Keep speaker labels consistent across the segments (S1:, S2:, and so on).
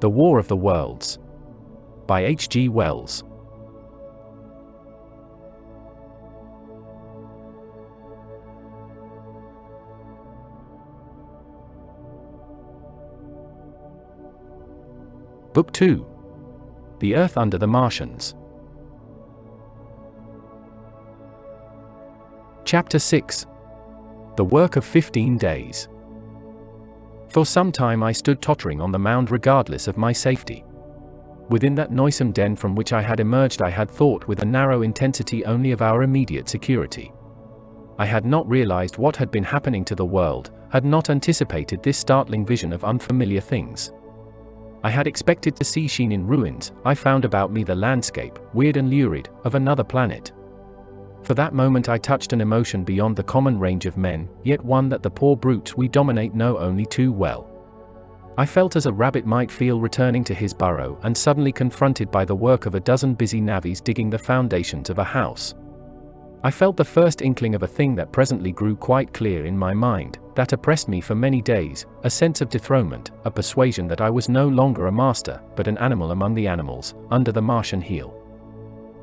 S1: The War of the Worlds by H.G. Wells. Book 2. The Earth Under the Martians. Chapter 6. The Work of 15 Days. For some time I stood tottering on the mound regardless of my safety. Within that noisome den from which I had emerged I had thought with a narrow intensity only of our immediate security. I had not realized what had been happening to the world, had not anticipated this startling vision of unfamiliar things. I had expected to see sheen in ruins, I found about me the landscape, weird and lurid, of another planet. For that moment I touched an emotion beyond the common range of men, yet one that the poor brutes we dominate know only too well. I felt as a rabbit might feel returning to his burrow and suddenly confronted by the work of a dozen busy navvies digging the foundations of a house. I felt the first inkling of a thing that presently grew quite clear in my mind, that oppressed me for many days, a sense of dethronement, a persuasion that I was no longer a master, but an animal among the animals, under the Martian heel.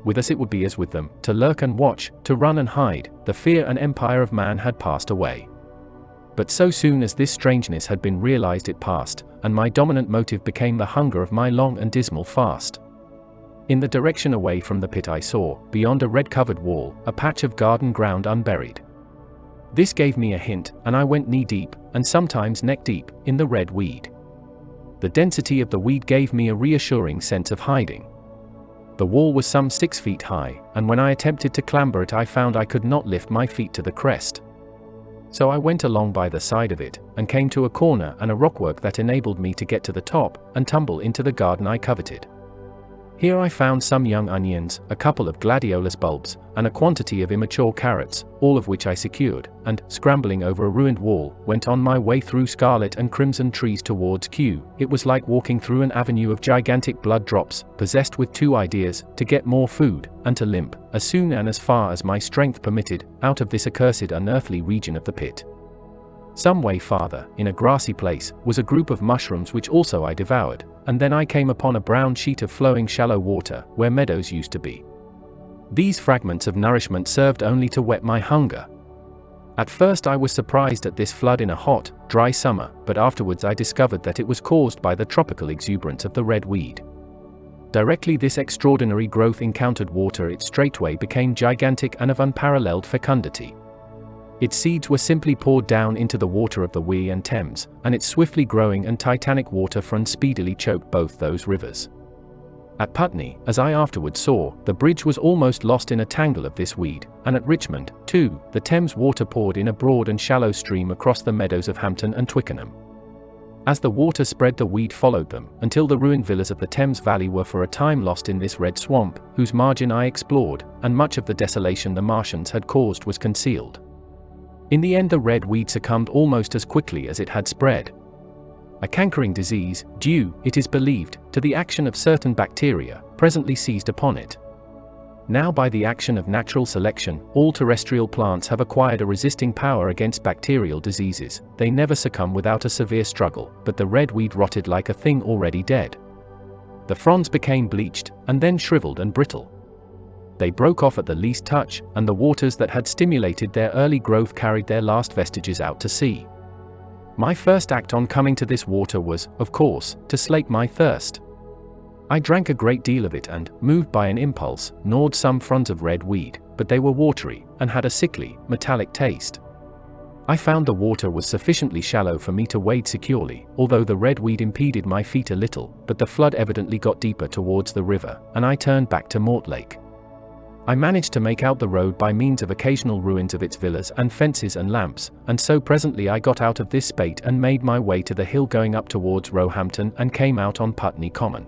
S1: With us it would be as with them, to lurk and watch, to run and hide, the fear and empire of man had passed away. But so soon as this strangeness had been realized it passed, and my dominant motive became the hunger of my long and dismal fast. In the direction away from the pit I saw, beyond a red-covered wall, a patch of garden ground unburied. This gave me a hint, and I went knee-deep, and sometimes neck-deep, in the red weed. The density of the weed gave me a reassuring sense of hiding. The wall was some 6 feet high, and when I attempted to clamber it I found I could not lift my feet to the crest. So I went along by the side of it, and came to a corner and a rockwork that enabled me to get to the top, and tumble into the garden I coveted. Here I found some young onions, a couple of gladiolus bulbs, and a quantity of immature carrots, all of which I secured, and, scrambling over a ruined wall, went on my way through scarlet and crimson trees towards Kew. It was like walking through an avenue of gigantic blood drops, possessed with two ideas, to get more food, and to limp, as soon and as far as my strength permitted, out of this accursed unearthly region of the pit. Some way farther, in a grassy place, was a group of mushrooms which also I devoured, and then I came upon a brown sheet of flowing shallow water, where meadows used to be. These fragments of nourishment served only to whet my hunger. At first I was surprised at this flood in a hot, dry summer, but afterwards I discovered that it was caused by the tropical exuberance of the red weed. Directly this extraordinary growth encountered water it straightway became gigantic and of unparalleled fecundity. Its seeds were simply poured down into the water of the Wye and Thames, and its swiftly growing and titanic waterfront speedily choked both those rivers. At Putney, as I afterwards saw, the bridge was almost lost in a tangle of this weed, and at Richmond, too, the Thames water poured in a broad and shallow stream across the meadows of Hampton and Twickenham. As the water spread the weed followed them, until the ruined villas of the Thames valley were for a time lost in this red swamp, whose margin I explored, and much of the desolation the Martians had caused was concealed. In the end the red weed succumbed almost as quickly as it had spread. A cankering disease, due, it is believed, to the action of certain bacteria, presently seized upon it. Now by the action of natural selection, all terrestrial plants have acquired a resisting power against bacterial diseases. They never succumb without a severe struggle, but the red weed rotted like a thing already dead. The fronds became bleached, and then shriveled and brittle. They broke off at the least touch, and the waters that had stimulated their early growth carried their last vestiges out to sea. My first act on coming to this water was, of course, to slake my thirst. I drank a great deal of it and, moved by an impulse, gnawed some fronds of red weed, but they were watery, and had a sickly, metallic taste. I found the water was sufficiently shallow for me to wade securely, although the red weed impeded my feet a little, but the flood evidently got deeper towards the river, and I turned back to Mortlake. I managed to make out the road by means of occasional ruins of its villas and fences and lamps, and so presently I got out of this spate and made my way to the hill going up towards Roehampton and came out on Putney Common.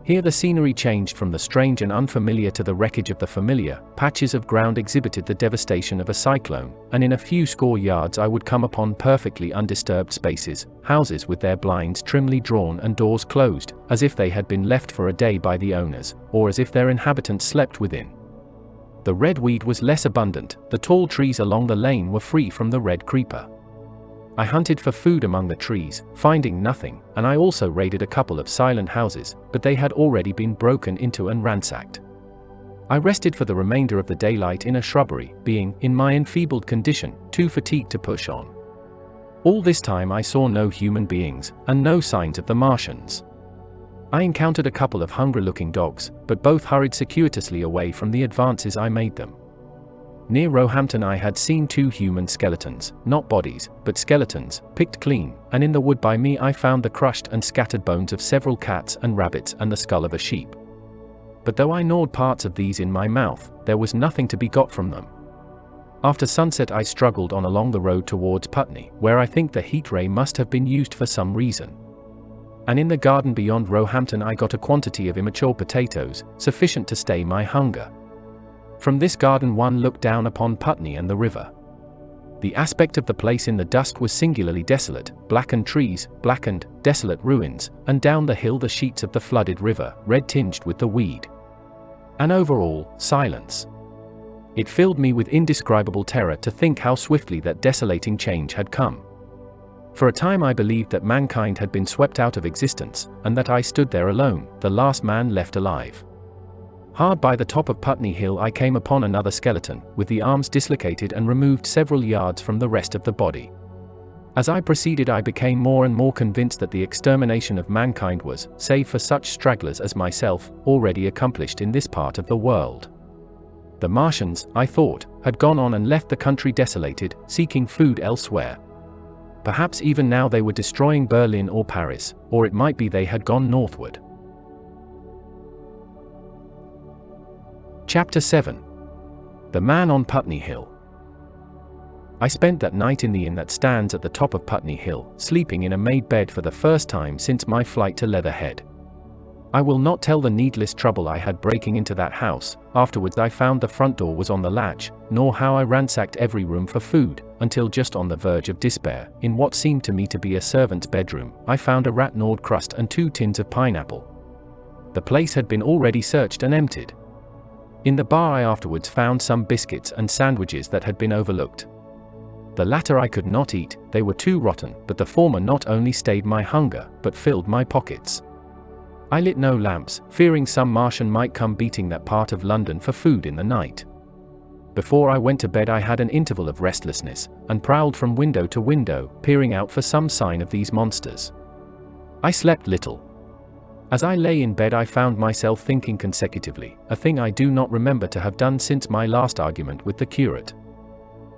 S1: Here the scenery changed from the strange and unfamiliar to the wreckage of the familiar. Patches of ground exhibited the devastation of a cyclone, and in a few score yards I would come upon perfectly undisturbed spaces, houses with their blinds trimly drawn and doors closed, as if they had been left for a day by the owners, or as if their inhabitants slept within. The red weed was less abundant, the tall trees along the lane were free from the red creeper. I hunted for food among the trees, finding nothing, and I also raided a couple of silent houses, but they had already been broken into and ransacked. I rested for the remainder of the daylight in a shrubbery, being, in my enfeebled condition, too fatigued to push on. All this time I saw no human beings, and no signs of the Martians. I encountered a couple of hungry-looking dogs, but both hurried circuitously away from the advances I made them. Near Roehampton I had seen 2 human skeletons, not bodies, but skeletons, picked clean, and in the wood by me I found the crushed and scattered bones of several cats and rabbits and the skull of a sheep. But though I gnawed parts of these in my mouth, there was nothing to be got from them. After sunset I struggled on along the road towards Putney, where I think the heat ray must have been used for some reason. And in the garden beyond Roehampton I got a quantity of immature potatoes, sufficient to stay my hunger. From this garden one looked down upon Putney and the river. The aspect of the place in the dusk was singularly desolate, blackened trees, blackened, desolate ruins, and down the hill the sheets of the flooded river, red-tinged with the weed. And overall, silence. It filled me with indescribable terror to think how swiftly that desolating change had come. For a time I believed that mankind had been swept out of existence, and that I stood there alone, the last man left alive. Hard by the top of Putney Hill I came upon another skeleton, with the arms dislocated and removed several yards from the rest of the body. As I proceeded I became more and more convinced that the extermination of mankind was, save for such stragglers as myself, already accomplished in this part of the world. The Martians, I thought, had gone on and left the country desolated, seeking food elsewhere. Perhaps even now they were destroying Berlin or Paris, or it might be they had gone northward. Chapter 7. The Man on Putney Hill. I spent that night in the inn that stands at the top of Putney Hill, sleeping in a made bed for the first time since my flight to Leatherhead. I will not tell the needless trouble I had breaking into that house. Afterwards I found the front door was on the latch, nor how I ransacked every room for food, until just on the verge of despair, in what seemed to me to be a servant's bedroom, I found a rat-gnawed crust and 2 tins of pineapple. The place had been already searched and emptied. In the bar I afterwards found some biscuits and sandwiches that had been overlooked. The latter I could not eat, they were too rotten, but the former not only stayed my hunger, but filled my pockets. I lit no lamps, fearing some Martian might come beating that part of London for food in the night. Before I went to bed I had an interval of restlessness, and prowled from window to window, peering out for some sign of these monsters. I slept little. As I lay in bed I found myself thinking consecutively, a thing I do not remember to have done since my last argument with the curate.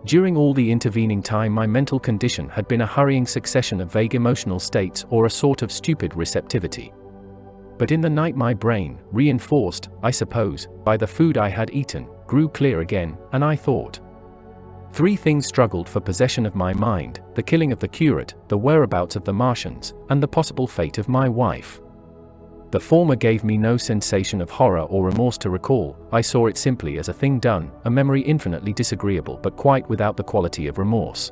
S1: During all the intervening time my mental condition had been a hurrying succession of vague emotional states or a sort of stupid receptivity. But in the night my brain, reinforced, I suppose, by the food I had eaten, grew clear again, and I thought. 3 things struggled for possession of my mind: the killing of the curate, the whereabouts of the Martians, and the possible fate of my wife. The former gave me no sensation of horror or remorse to recall, I saw it simply as a thing done, a memory infinitely disagreeable but quite without the quality of remorse.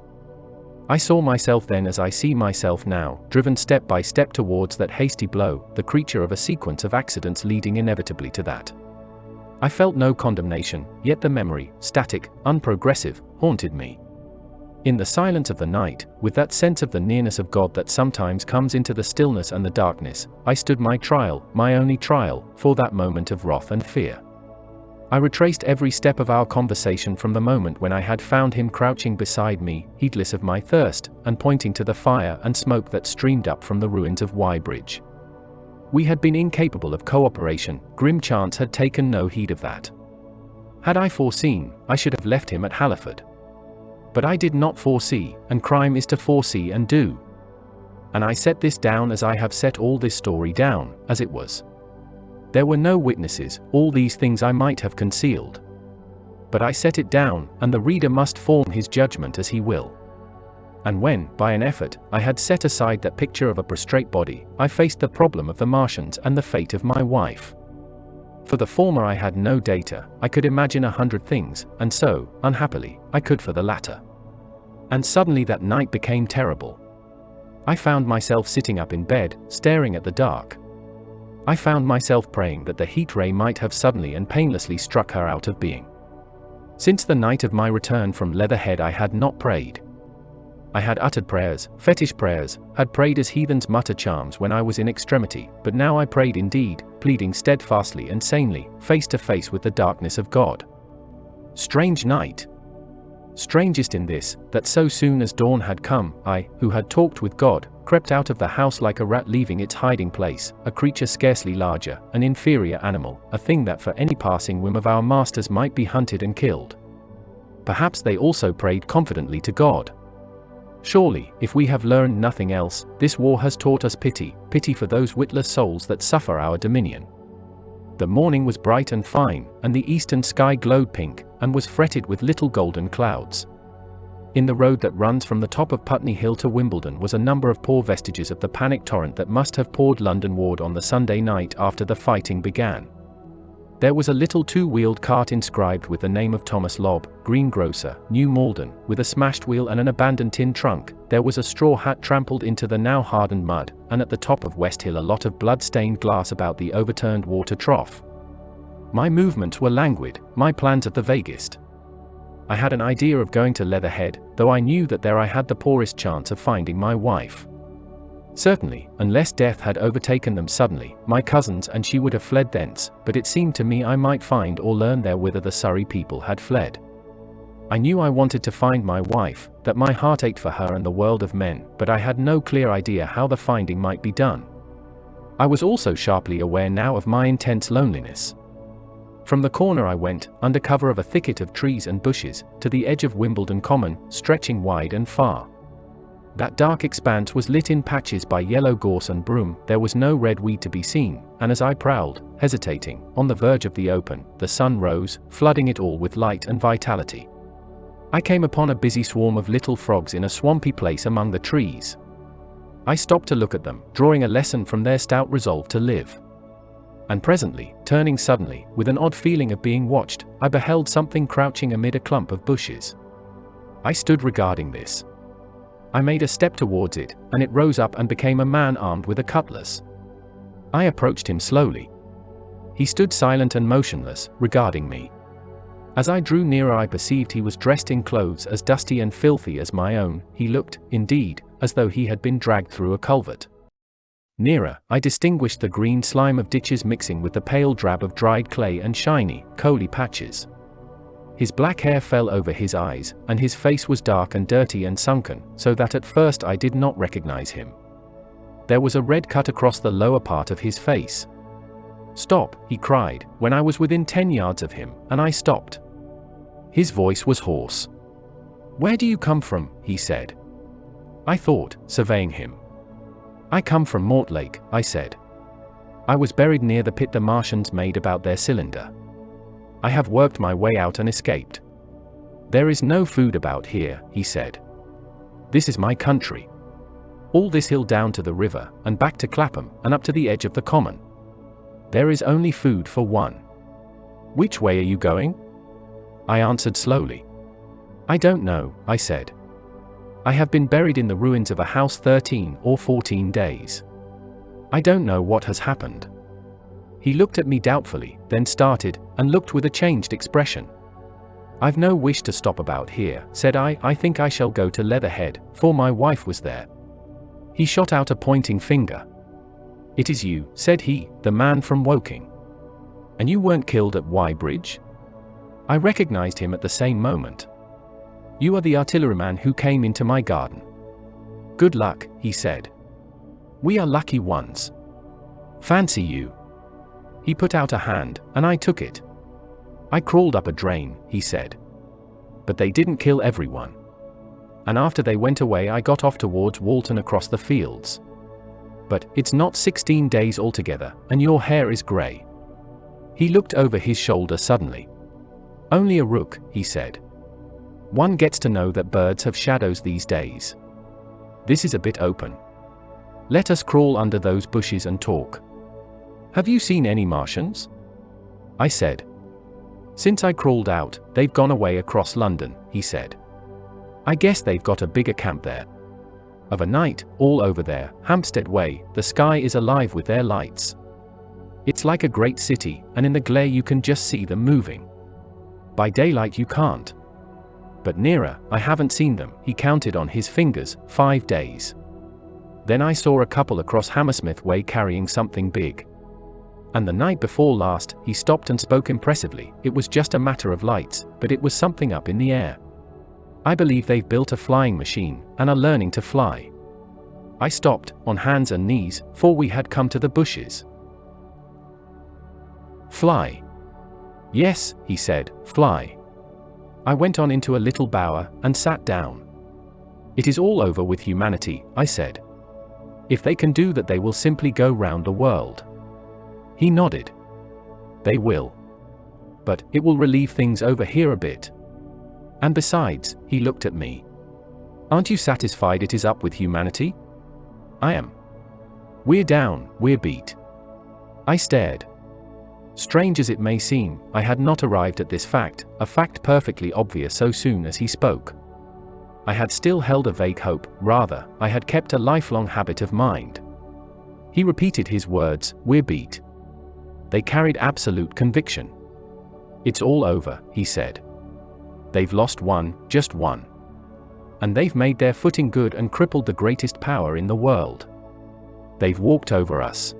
S1: I saw myself then as I see myself now, driven step by step towards that hasty blow, the creature of a sequence of accidents leading inevitably to that. I felt no condemnation, yet the memory, static, unprogressive, haunted me. In the silence of the night, with that sense of the nearness of God that sometimes comes into the stillness and the darkness, I stood my trial, my only trial, for that moment of wrath and fear. I retraced every step of our conversation from the moment when I had found him crouching beside me, heedless of my thirst, and pointing to the fire and smoke that streamed up from the ruins of Wreckage. We had been incapable of cooperation, grim chance had taken no heed of that. Had I foreseen, I should have left him at Halliford. But I did not foresee, and crime is to foresee and do. And I set this down as I have set all this story down, as it was. There were no witnesses, all these things I might have concealed. But I set it down, and the reader must form his judgment as he will. And when, by an effort, I had set aside that picture of a prostrate body, I faced the problem of the Martians and the fate of my wife. For the former I had no data, I could imagine 100 things, and so, unhappily, I could for the latter. And suddenly that night became terrible. I found myself sitting up in bed, staring at the dark. I found myself praying that the heat ray might have suddenly and painlessly struck her out of being. Since the night of my return from Leatherhead I had not prayed. I had uttered prayers, fetish prayers, had prayed as heathens mutter charms when I was in extremity, but now I prayed indeed, pleading steadfastly and sanely, face to face with the darkness of God. Strange night. Strangest in this, that so soon as dawn had come, I, who had talked with God, crept out of the house like a rat leaving its hiding place, a creature scarcely larger, an inferior animal, a thing that for any passing whim of our masters might be hunted and killed. Perhaps they also prayed confidently to God. Surely, if we have learned nothing else, this war has taught us pity, pity for those witless souls that suffer our dominion. The morning was bright and fine, and the eastern sky glowed pink, and was fretted with little golden clouds. In the road that runs from the top of Putney Hill to Wimbledon was a number of poor vestiges of the panic torrent that must have poured London-ward on the Sunday night after the fighting began. There was a little two-wheeled cart inscribed with the name of Thomas Lobb, greengrocer, New Malden, with a smashed wheel and an abandoned tin trunk. There was a straw hat trampled into the now hardened mud, and at the top of West Hill a lot of blood-stained glass about the overturned water trough. My movements were languid, my plans of the vaguest. I had an idea of going to Leatherhead, though I knew that there I had the poorest chance of finding my wife. Certainly, unless death had overtaken them suddenly, my cousins and she would have fled thence, but it seemed to me I might find or learn there whither the Surrey people had fled. I knew I wanted to find my wife, that my heart ached for her and the world of men, but I had no clear idea how the finding might be done. I was also sharply aware now of my intense loneliness. From the corner I went, under cover of a thicket of trees and bushes, to the edge of Wimbledon Common, stretching wide and far. That dark expanse was lit in patches by yellow gorse and broom, there was no red weed to be seen, and as I prowled, hesitating, on the verge of the open, the sun rose, flooding it all with light and vitality. I came upon a busy swarm of little frogs in a swampy place among the trees. I stopped to look at them, drawing a lesson from their stout resolve to live. And presently, turning suddenly, with an odd feeling of being watched, I beheld something crouching amid a clump of bushes. I stood regarding this. I made a step towards it, and it rose up and became a man armed with a cutlass. I approached him slowly. He stood silent and motionless, regarding me. As I drew nearer I perceived he was dressed in clothes as dusty and filthy as my own. He looked, indeed, as though he had been dragged through a culvert. Nearer, I distinguished the green slime of ditches mixing with the pale drab of dried clay and shiny, coaly patches. His black hair fell over his eyes, and his face was dark and dirty and sunken, so that at first I did not recognize him. There was a red cut across the lower part of his face. "Stop," he cried, when I was within 10 yards of him, and I stopped. His voice was hoarse. "Where do you come from?" he said. I thought, surveying him. "I come from Mortlake," I said. "I was buried near the pit the Martians made about their cylinder. I have worked my way out and escaped. There is no food about here," he said. "This is my country. All this hill down to the river, and back to Clapham, and up to the edge of the common. There is only food for one. Which way are you going?" I answered slowly. "I don't know," I said. "I have been buried in the ruins of a house 13 or 14 days. I don't know what has happened." He looked at me doubtfully, then started, and looked with a changed expression. "I've no wish to stop about here," said I. "I think I shall go to Leatherhead, for my wife was there." He shot out a pointing finger. "It is you," said he, "the man from Woking. And you weren't killed at Bridge?" I recognized him at the same moment. "You are the artilleryman who came into my garden." "Good luck," he said. "We are lucky ones. Fancy you." He put out a hand, and I took it. "I crawled up a drain," he said. "But they didn't kill everyone. And after they went away I got off towards Walton across the fields. But it's not 16 days altogether, and your hair is grey." He looked over his shoulder suddenly. "Only a rook," he said. "One gets to know that birds have shadows these days. This is a bit open. Let us crawl under those bushes and talk. Have you seen any Martians?" I said. "Since I crawled out, they've gone away across London," he said. "I guess they've got a bigger camp there. Of a night, all over there, Hampstead way, the sky is alive with their lights. It's like a great city, and in the glare you can just see them moving. By daylight you can't. But nearer, I haven't seen them. He counted on his fingers, 5 days. Then I saw a couple across Hammersmith Way carrying something big. And the night before last, he stopped and spoke impressively. It was just a matter of lights, but it was something up in the air. I believe they've built a flying machine, and are learning to fly. I stopped, on hands and knees, for we had come to the bushes. Fly. Yes, he said, fly. I went on into a little bower, and sat down. It is all over with humanity, I said. If they can do that, they will simply go round the world. He nodded. They will. But it will relieve things over here a bit. And besides, he looked at me. Aren't you satisfied it is up with humanity? I am. We're down, we're beat. I stared. Strange as it may seem, I had not arrived at this fact, a fact perfectly obvious so soon as he spoke. I had still held a vague hope, rather, I had kept a lifelong habit of mind. He repeated his words, we're beat. They carried absolute conviction. It's all over, he said. They've lost one, just one. And they've made their footing good and crippled the greatest power in the world. They've walked over us.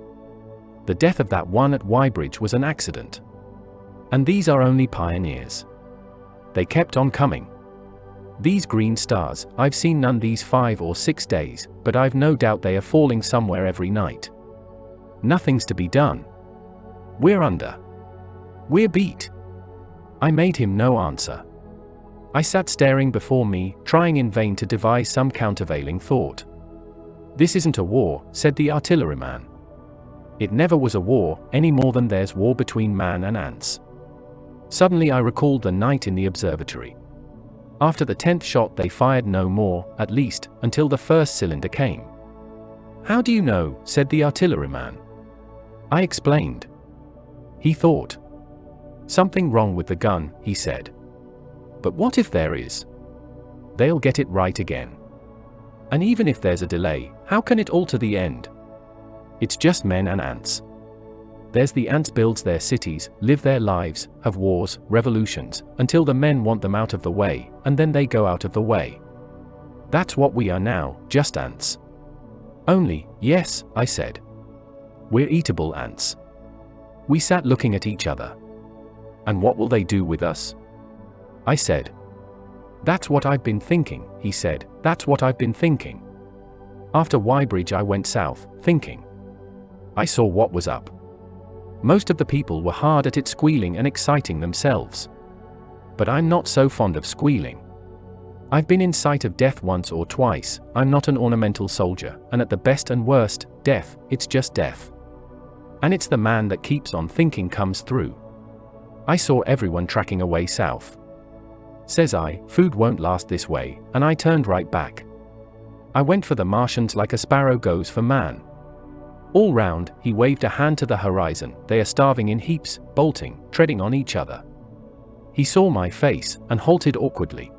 S1: The death of that one at Wreckage was an accident. And these are only pioneers. They kept on coming. These green stars, I've seen none these 5 or 6 days, but I've no doubt they are falling somewhere every night. Nothing's to be done. We're under. We're beat. I made him no answer. I sat staring before me, trying in vain to devise some countervailing thought. This isn't a war, said the artilleryman. It never was a war, any more than there's war between man and ants. Suddenly I recalled the night in the observatory. After the 10th shot they fired no more, at least, until the first cylinder came. How do you know, said the artilleryman. I explained. He thought. Something wrong with the gun, he said. But what if there is? They'll get it right again. And even if there's a delay, how can it alter the end? It's just men and ants. There's the ants builds their cities, live their lives, have wars, revolutions, until the men want them out of the way, and then they go out of the way. That's what we are now, just ants. Only, yes, I said. We're eatable ants. We sat looking at each other. And what will they do with us? I said. That's what I've been thinking, he said, that's what I've been thinking. After Wreckage I went south, thinking. I saw what was up. Most of the people were hard at it squealing and exciting themselves. But I'm not so fond of squealing. I've been in sight of death once or twice, I'm not an ornamental soldier, and at the best and worst, death, it's just death. And it's the man that keeps on thinking comes through. I saw everyone tracking away south. Says I, food won't last this way, and I turned right back. I went for the Martians like a sparrow goes for man. All round, he waved a hand to the horizon, they are starving in heaps, bolting, treading on each other. He saw my face, and halted awkwardly.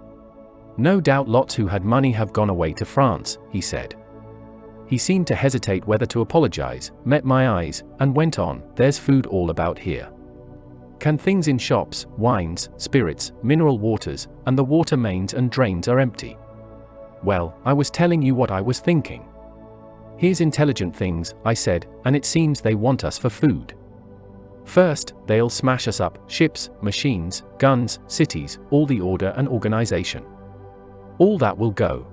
S1: No doubt lots who had money have gone away to France, he said. He seemed to hesitate whether to apologize, met my eyes, and went on, there's food all about here. Can things in shops, wines, spirits, mineral waters, and the water mains and drains are empty. Well, I was telling you what I was thinking. Here's intelligent things, I said, and it seems they want us for food. First, they'll smash us up, ships, machines, guns, cities, all the order and organization. All that will go.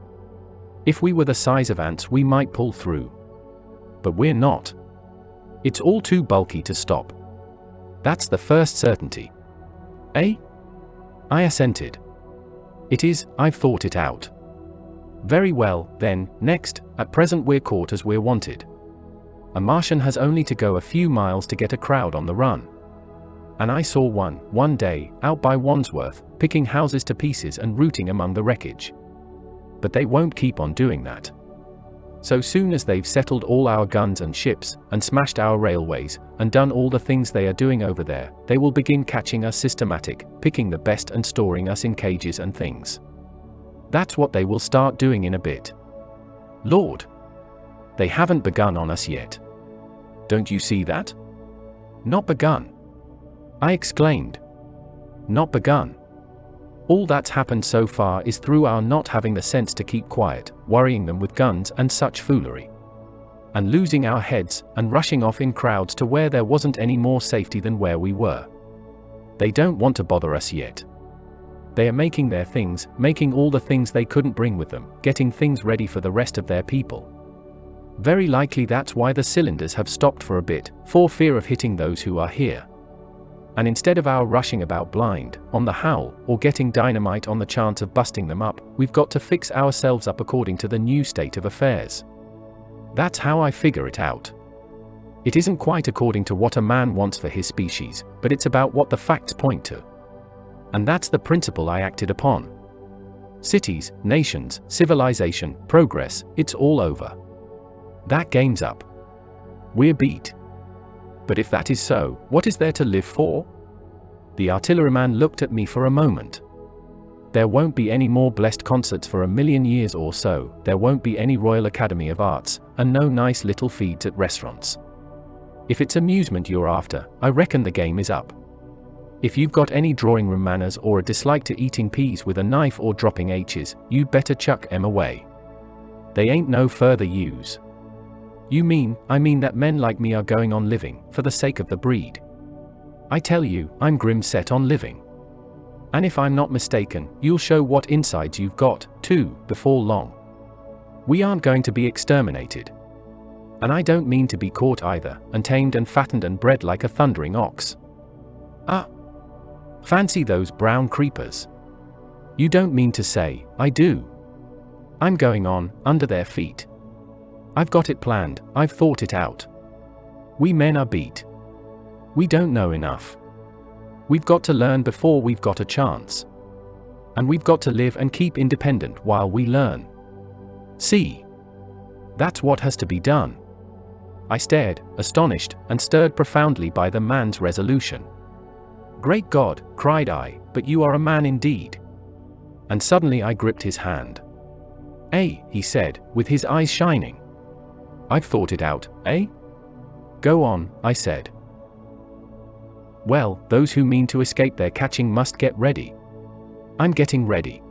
S1: If we were the size of ants we might pull through. But we're not. It's all too bulky to stop. That's the first certainty. Eh? I assented. It is, I've thought it out. Very well, then, next, at present we're caught as we're wanted. A Martian has only to go a few miles to get a crowd on the run. And I saw one day, out by Wandsworth, picking houses to pieces and rooting among the wreckage. But they won't keep on doing that. So soon as they've settled all our guns and ships, and smashed our railways, and done all the things they are doing over there, they will begin catching us systematic, picking the best and storing us in cages and things. That's what they will start doing in a bit. Lord! They haven't begun on us yet. Don't you see that? Not begun. I exclaimed. Not begun. All that's happened so far is through our not having the sense to keep quiet, worrying them with guns and such foolery. And losing our heads, and rushing off in crowds to where there wasn't any more safety than where we were. They don't want to bother us yet. They are making their things, making all the things they couldn't bring with them, getting things ready for the rest of their people. Very likely that's why the cylinders have stopped for a bit, for fear of hitting those who are here. And instead of our rushing about blind, on the howl, or getting dynamite on the chance of busting them up, we've got to fix ourselves up according to the new state of affairs. That's how I figure it out. It isn't quite according to what a man wants for his species, but it's about what the facts point to. And that's the principle I acted upon. Cities, nations, civilization, progress, it's all over. That game's up. We're beat. But if that is so, what is there to live for? The artilleryman looked at me for a moment. There won't be any more blessed concerts for 1,000,000 years or so, there won't be any Royal Academy of Arts, and no nice little feeds at restaurants. If it's amusement you're after, I reckon the game is up. If you've got any drawing room manners or a dislike to eating peas with a knife or dropping H's, you'd better chuck 'em away. They ain't no further use. I mean that men like me are going on living, for the sake of the breed. I tell you, I'm grim set on living. And if I'm not mistaken, you'll show what insides you've got, too, before long. We aren't going to be exterminated. And I don't mean to be caught either, and tamed and fattened and bred like a thundering ox. Fancy those brown creepers. You don't mean to say, I do. I'm going on, under their feet. I've got it planned, I've thought it out. We men are beat. We don't know enough. We've got to learn before we've got a chance. And we've got to live and keep independent while we learn. See? That's what has to be done. I stared, astonished, and stirred profoundly by the man's resolution. Great God, cried I, but you are a man indeed. And suddenly I gripped his hand. He said, with his eyes shining. I've thought it out, Go on, I said. Well, those who mean to escape their catching must get ready. I'm getting ready.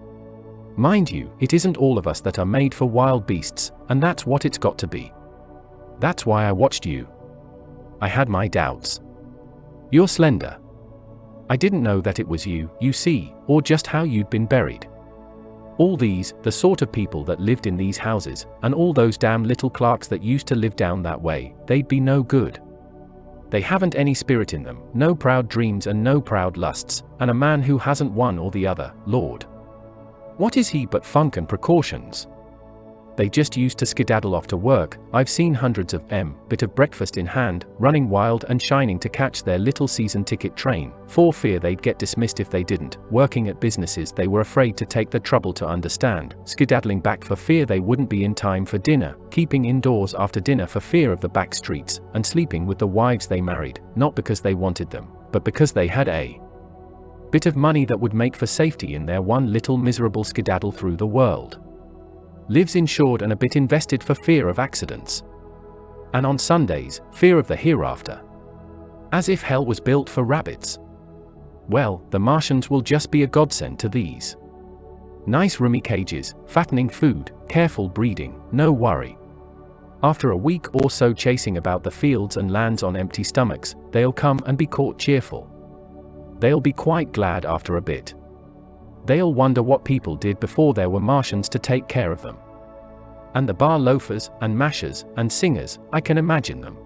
S1: Mind you, it isn't all of us that are made for wild beasts, and that's what it's got to be. That's why I watched you. I had my doubts. You're slender. I didn't know that it was you, you see, or just how you'd been buried. All these, the sort of people that lived in these houses, and all those damn little clerks that used to live down that way, they'd be no good. They haven't any spirit in them, no proud dreams and no proud lusts, and a man who hasn't one or the other, Lord. What is he but funk and precautions? They just used to skedaddle off to work. I've seen hundreds of them, bit of breakfast in hand, running wild and shining to catch their little season ticket train, for fear they'd get dismissed if they didn't, working at businesses they were afraid to take the trouble to understand, skedaddling back for fear they wouldn't be in time for dinner, keeping indoors after dinner for fear of the back streets, and sleeping with the wives they married, not because they wanted them, but because they had a bit of money that would make for safety in their one little miserable skedaddle through the world. Lives insured and a bit invested for fear of accidents. And on Sundays, fear of the hereafter. As if hell was built for rabbits. Well, the Martians will just be a godsend to these. Nice roomy cages, fattening food, careful breeding, no worry. After a week or so chasing about the fields and lands on empty stomachs, they'll come and be caught cheerful. They'll be quite glad after a bit. They'll wonder what people did before there were Martians to take care of them. And the bar loafers, and mashers, and singers, I can imagine them.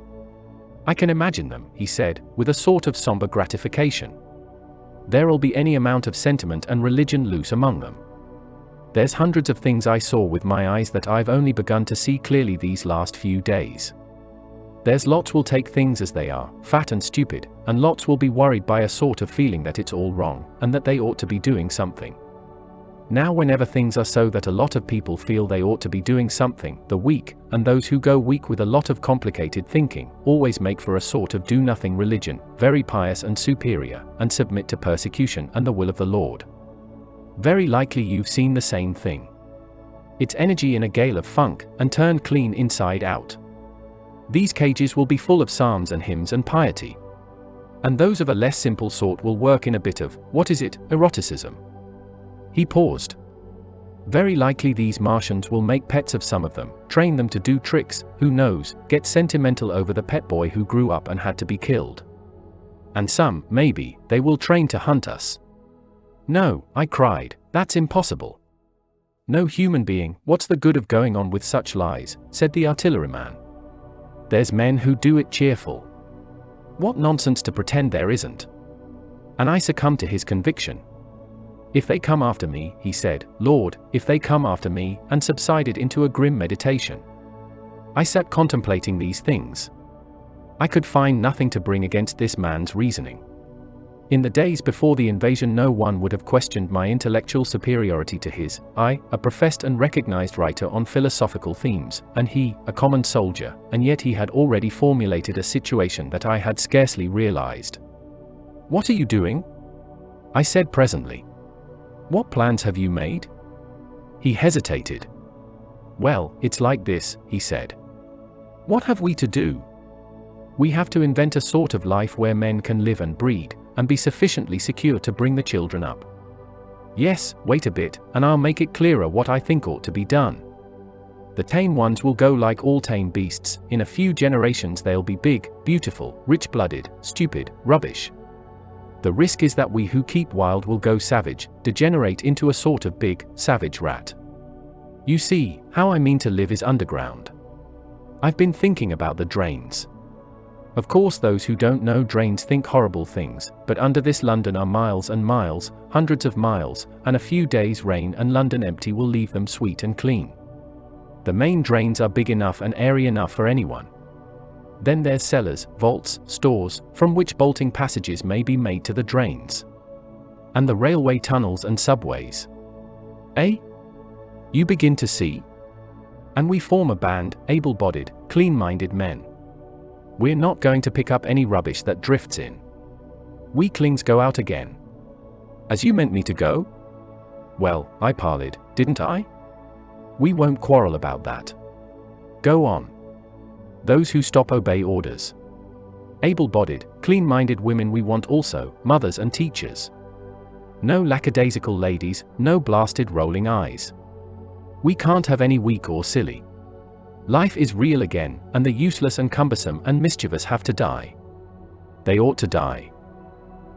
S1: I can imagine them, he said, with a sort of somber gratification. There'll be any amount of sentiment and religion loose among them. There's hundreds of things I saw with my eyes that I've only begun to see clearly these last few days. There's lots will take things as they are, fat and stupid, and lots will be worried by a sort of feeling that it's all wrong, and that they ought to be doing something. Now whenever things are so that a lot of people feel they ought to be doing something, the weak, and those who go weak with a lot of complicated thinking, always make for a sort of do-nothing religion, very pious and superior, and submit to persecution and the will of the Lord. Very likely you've seen the same thing. It's energy in a gale of funk, and turned clean inside out. These cages will be full of psalms and hymns and piety. And those of a less simple sort will work in a bit of, eroticism. He paused. Very likely these Martians will make pets of some of them, train them to do tricks, who knows, get sentimental over the pet boy who grew up and had to be killed. And some, maybe, they will train to hunt us. No, I cried, that's impossible. No human being, what's the good of going on with such lies, said the artilleryman. There's men who do it cheerful. What nonsense to pretend there isn't. And I succumbed to his conviction. If they come after me, he said, Lord, if they come after me, and subsided into a grim meditation. I sat contemplating these things. I could find nothing to bring against this man's reasoning. In the days before the invasion no one would have questioned my intellectual superiority to his, I, a professed and recognized writer on philosophical themes, and he, a common soldier, and yet he had already formulated a situation that I had scarcely realized. What are you doing? I said presently. What plans have you made? He hesitated. Well, it's like this, he said. What have we to do? We have to invent a sort of life where men can live and breed, and be sufficiently secure to bring the children up. Yes, wait a bit, and I'll make it clearer what I think ought to be done. The tame ones will go like all tame beasts, in a few generations they'll be big, beautiful, rich-blooded, stupid, rubbish. The risk is that we who keep wild will go savage, degenerate into a sort of big, savage rat. You see, how I mean to live is underground. I've been thinking about the drains. Of course those who don't know drains think horrible things, but under this London are miles and miles, hundreds of miles, and a few days' rain and London empty will leave them sweet and clean. The main drains are big enough and airy enough for anyone. Then there's cellars, vaults, stores, from which bolting passages may be made to the drains. And the railway tunnels and subways. Eh? You begin to see? And we form a band, able-bodied, clean-minded men. We're not going to pick up any rubbish that drifts in. Weaklings go out again. As you meant me to go? Well, I parleyed, didn't I? We won't quarrel about that. Go on. Those who stop obey orders. Able-bodied, clean-minded women we want also, mothers and teachers. No lackadaisical ladies, no blasted rolling eyes. We can't have any weak or silly. Life is real again, and the useless and cumbersome and mischievous have to die. They ought to die.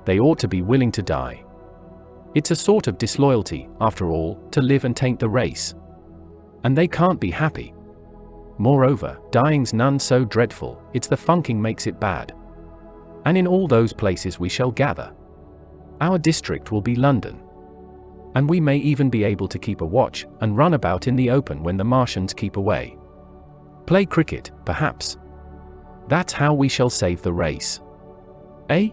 S1: They ought to be willing to die. It's a sort of disloyalty, after all, to live and taint the race. And they can't be happy. Moreover, dying's none so dreadful, it's the funking makes it bad. And in all those places we shall gather. Our district will be London. And we may even be able to keep a watch, and run about in the open when the Martians keep away. Play cricket, perhaps. That's how we shall save the race. Eh?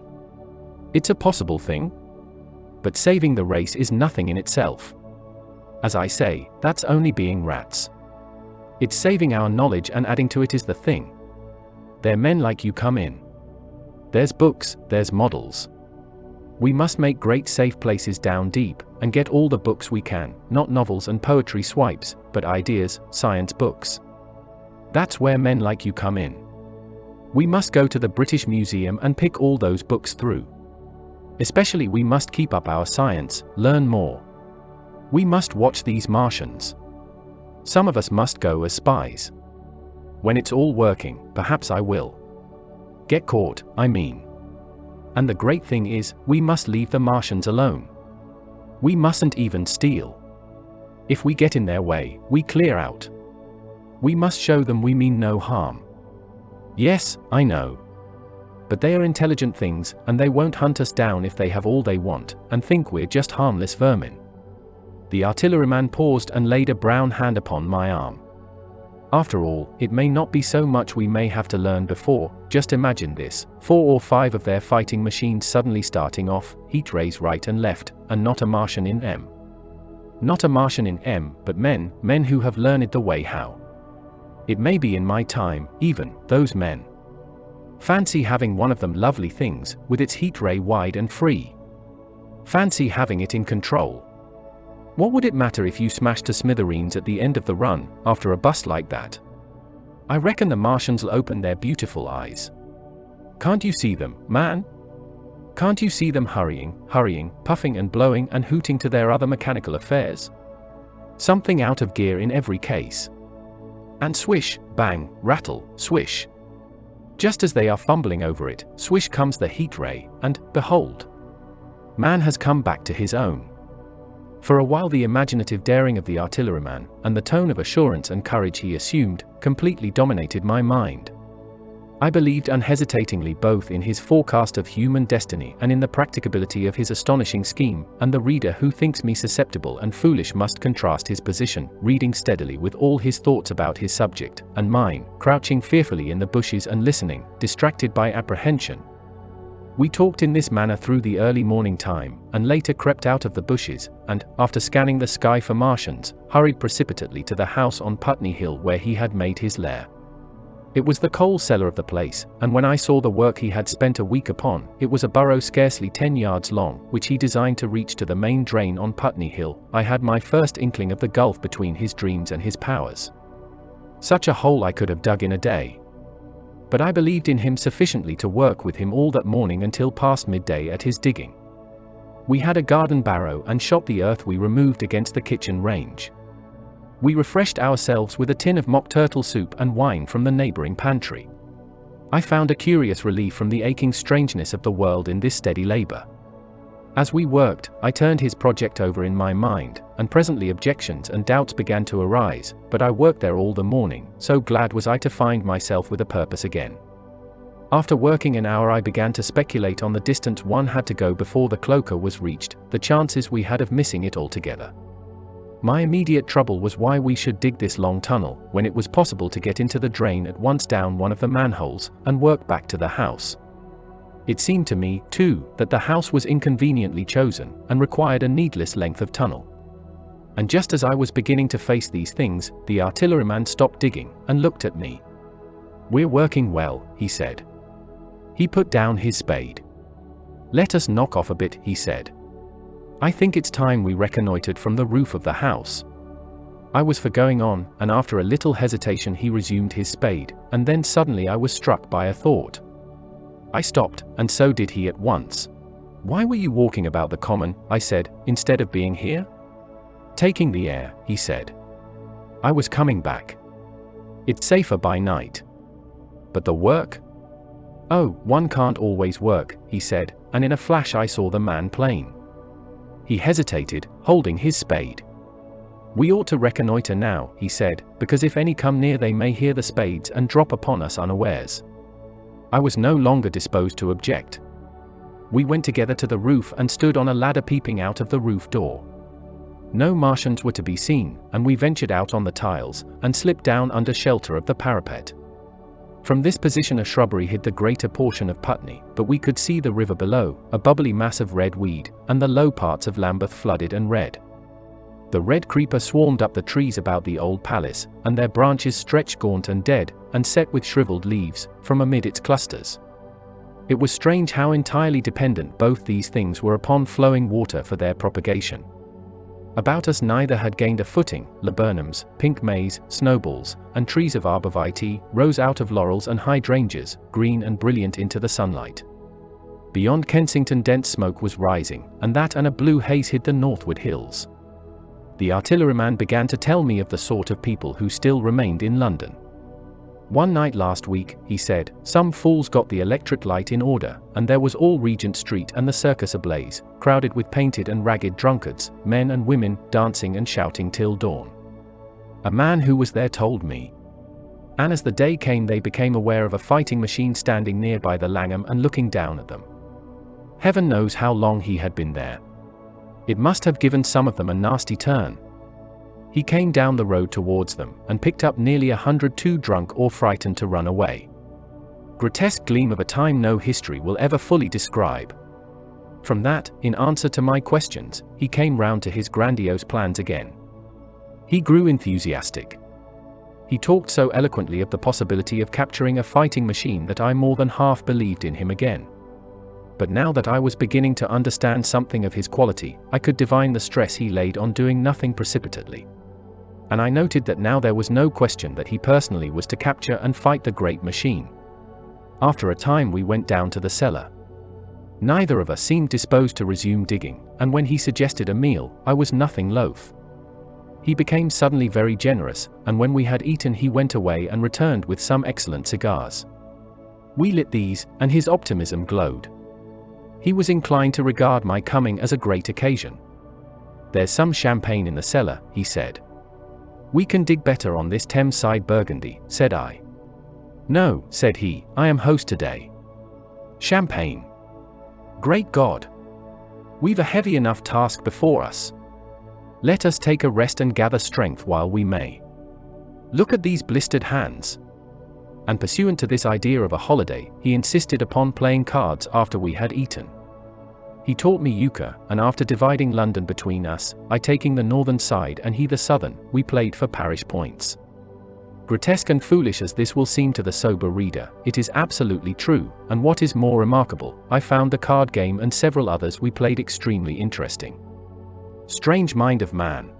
S1: It's a possible thing. But saving the race is nothing in itself. As I say, that's only being rats. It's saving our knowledge and adding to it is the thing. There men like you come in. There's books, there's models. We must make great safe places down deep, and get all the books we can, not novels and poetry swipes, but ideas, science books. That's where men like you come in. We must go to the British Museum and pick all those books through. Especially we must keep up our science, learn more. We must watch these Martians. Some of us must go as spies. When it's all working, perhaps I will. Get caught, I mean. And the great thing is, we must leave the Martians alone. We mustn't even steal. If we get in their way, we clear out. We must show them we mean no harm. Yes, I know. But they are intelligent things, and they won't hunt us down if they have all they want, and think we're just harmless vermin. The artilleryman paused and laid a brown hand upon my arm. After all, it may not be so much we may have to learn before. Just imagine this, 4 or 5 of their fighting machines suddenly starting off, heat rays right and left, and not a Martian in M. Not a Martian in M, but men who have learned the way how. It may be in my time, even, those men. Fancy having one of them lovely things, with its heat ray wide and free. Fancy having it in control. What would it matter if you smashed to smithereens at the end of the run, after a bust like that? I reckon the Martians'll open their beautiful eyes. Can't you see them, man? Can't you see them hurrying, puffing and blowing and hooting to their other mechanical affairs? Something out of gear in every case. And swish, bang, rattle, swish. Just as they are fumbling over it, swish comes the heat ray, and, behold, man has come back to his own. For a while the imaginative daring of the artilleryman, and the tone of assurance and courage he assumed, completely dominated my mind. I believed unhesitatingly both in his forecast of human destiny and in the practicability of his astonishing scheme, and the reader who thinks me susceptible and foolish must contrast his position, reading steadily with all his thoughts about his subject, and mine, crouching fearfully in the bushes and listening, distracted by apprehension. We talked in this manner through the early morning time, and later crept out of the bushes, and, after scanning the sky for Martians, hurried precipitately to the house on Putney Hill where he had made his lair. It was the coal cellar of the place, and when I saw the work he had spent a week upon, it was a burrow scarcely 10 yards long, which he designed to reach to the main drain on Putney Hill. I had my first inkling of the gulf between his dreams and his powers. Such a hole I could have dug in a day. But I believed in him sufficiently to work with him all that morning until past midday at his digging. We had a garden barrow and shot the earth we removed against the kitchen range. We refreshed ourselves with a tin of mock turtle soup and wine from the neighboring pantry. I found a curious relief from the aching strangeness of the world in this steady labor. As we worked, I turned his project over in my mind, and presently objections and doubts began to arise, but I worked there all the morning, so glad was I to find myself with a purpose again. After working an hour I began to speculate on the distance one had to go before the cloaker was reached, the chances we had of missing it altogether. My immediate trouble was why we should dig this long tunnel, when it was possible to get into the drain at once down one of the manholes, and work back to the house. It seemed to me, too, that the house was inconveniently chosen, and required a needless length of tunnel. And just as I was beginning to face these things, the artilleryman stopped digging, and looked at me. "We're working well," he said. He put down his spade. "Let us knock off a bit," he said. "I think it's time we reconnoitered from the roof of the house." I was for going on, and after a little hesitation he resumed his spade, and then suddenly I was struck by a thought. I stopped, and so did he at once. "Why were you walking about the common," I said, "instead of being here?" "Taking the air," he said. "I was coming back. It's safer by night." "But the work?" "Oh, one can't always work," he said, and in a flash I saw the man plain. He hesitated, holding his spade. "We ought to reconnoiter now," he said, "because if any come near they may hear the spades and drop upon us unawares." I was no longer disposed to object. We went together to the roof and stood on a ladder peeping out of the roof door. No Martians were to be seen, and we ventured out on the tiles, and slipped down under shelter of the parapet. From this position a shrubbery hid the greater portion of Putney, but we could see the river below, a bubbly mass of red weed, and the low parts of Lambeth flooded and red. The red creeper swarmed up the trees about the old palace, and their branches stretched gaunt and dead, and set with shriveled leaves, from amid its clusters. It was strange how entirely dependent both these things were upon flowing water for their propagation. About us neither had gained a footing. Laburnums, pink maize, snowballs, and trees of arborvitae rose out of laurels and hydrangeas, green and brilliant into the sunlight. Beyond Kensington dense smoke was rising, and that and a blue haze hid the northward hills. The artilleryman began to tell me of the sort of people who still remained in London. "One night last week," he said, "some fools got the electric light in order, and there was all Regent Street and the circus ablaze, crowded with painted and ragged drunkards, men and women, dancing and shouting till dawn. A man who was there told me. And as the day came they became aware of a fighting machine standing near by the Langham and looking down at them. Heaven knows how long he had been there. It must have given some of them a nasty turn. He came down the road towards them, and picked up nearly 100 too drunk or frightened to run away. Grotesque gleam of a time no history will ever fully describe. From that, in answer to my questions, he came round to his grandiose plans again. He grew enthusiastic. He talked so eloquently of the possibility of capturing a fighting machine that I more than half believed in him again. But now that I was beginning to understand something of his quality, I could divine the stress he laid on doing nothing precipitately. And I noted that now there was no question that he personally was to capture and fight the great machine. After a time we went down to the cellar. Neither of us seemed disposed to resume digging, and when he suggested a meal, I was nothing loath. He became suddenly very generous, and when we had eaten he went away and returned with some excellent cigars. We lit these, and his optimism glowed. He was inclined to regard my coming as a great occasion. "There's some champagne in the cellar," he said. "We can dig better on this Thames-side Burgundy," said I. "No," said he, "I am host today." "Champagne? Great God! We've a heavy enough task before us. Let us take a rest and gather strength while we may. Look at these blistered hands." And pursuant to this idea of a holiday, he insisted upon playing cards after we had eaten. He taught me euchre, and after dividing London between us, I taking the northern side and he the southern, we played for parish points. Grotesque and foolish as this will seem to the sober reader, it is absolutely true, and what is more remarkable, I found the card game and several others we played extremely interesting. Strange mind of man!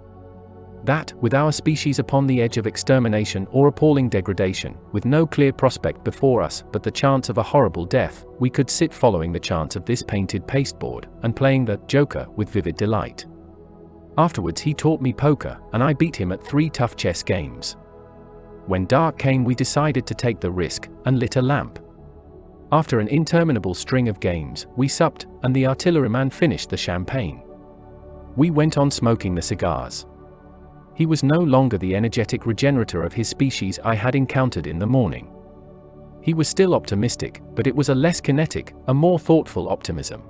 S1: That, with our species upon the edge of extermination or appalling degradation, with no clear prospect before us but the chance of a horrible death, we could sit following the chance of this painted pasteboard, and playing the joker with vivid delight. Afterwards he taught me poker, and I beat him at 3 tough chess games. When dark came we decided to take the risk, and lit a lamp. After an interminable string of games, we supped, and the artilleryman finished the champagne. We went on smoking the cigars. He was no longer the energetic regenerator of his species I had encountered in the morning. He was still optimistic, but it was a less kinetic, a more thoughtful optimism.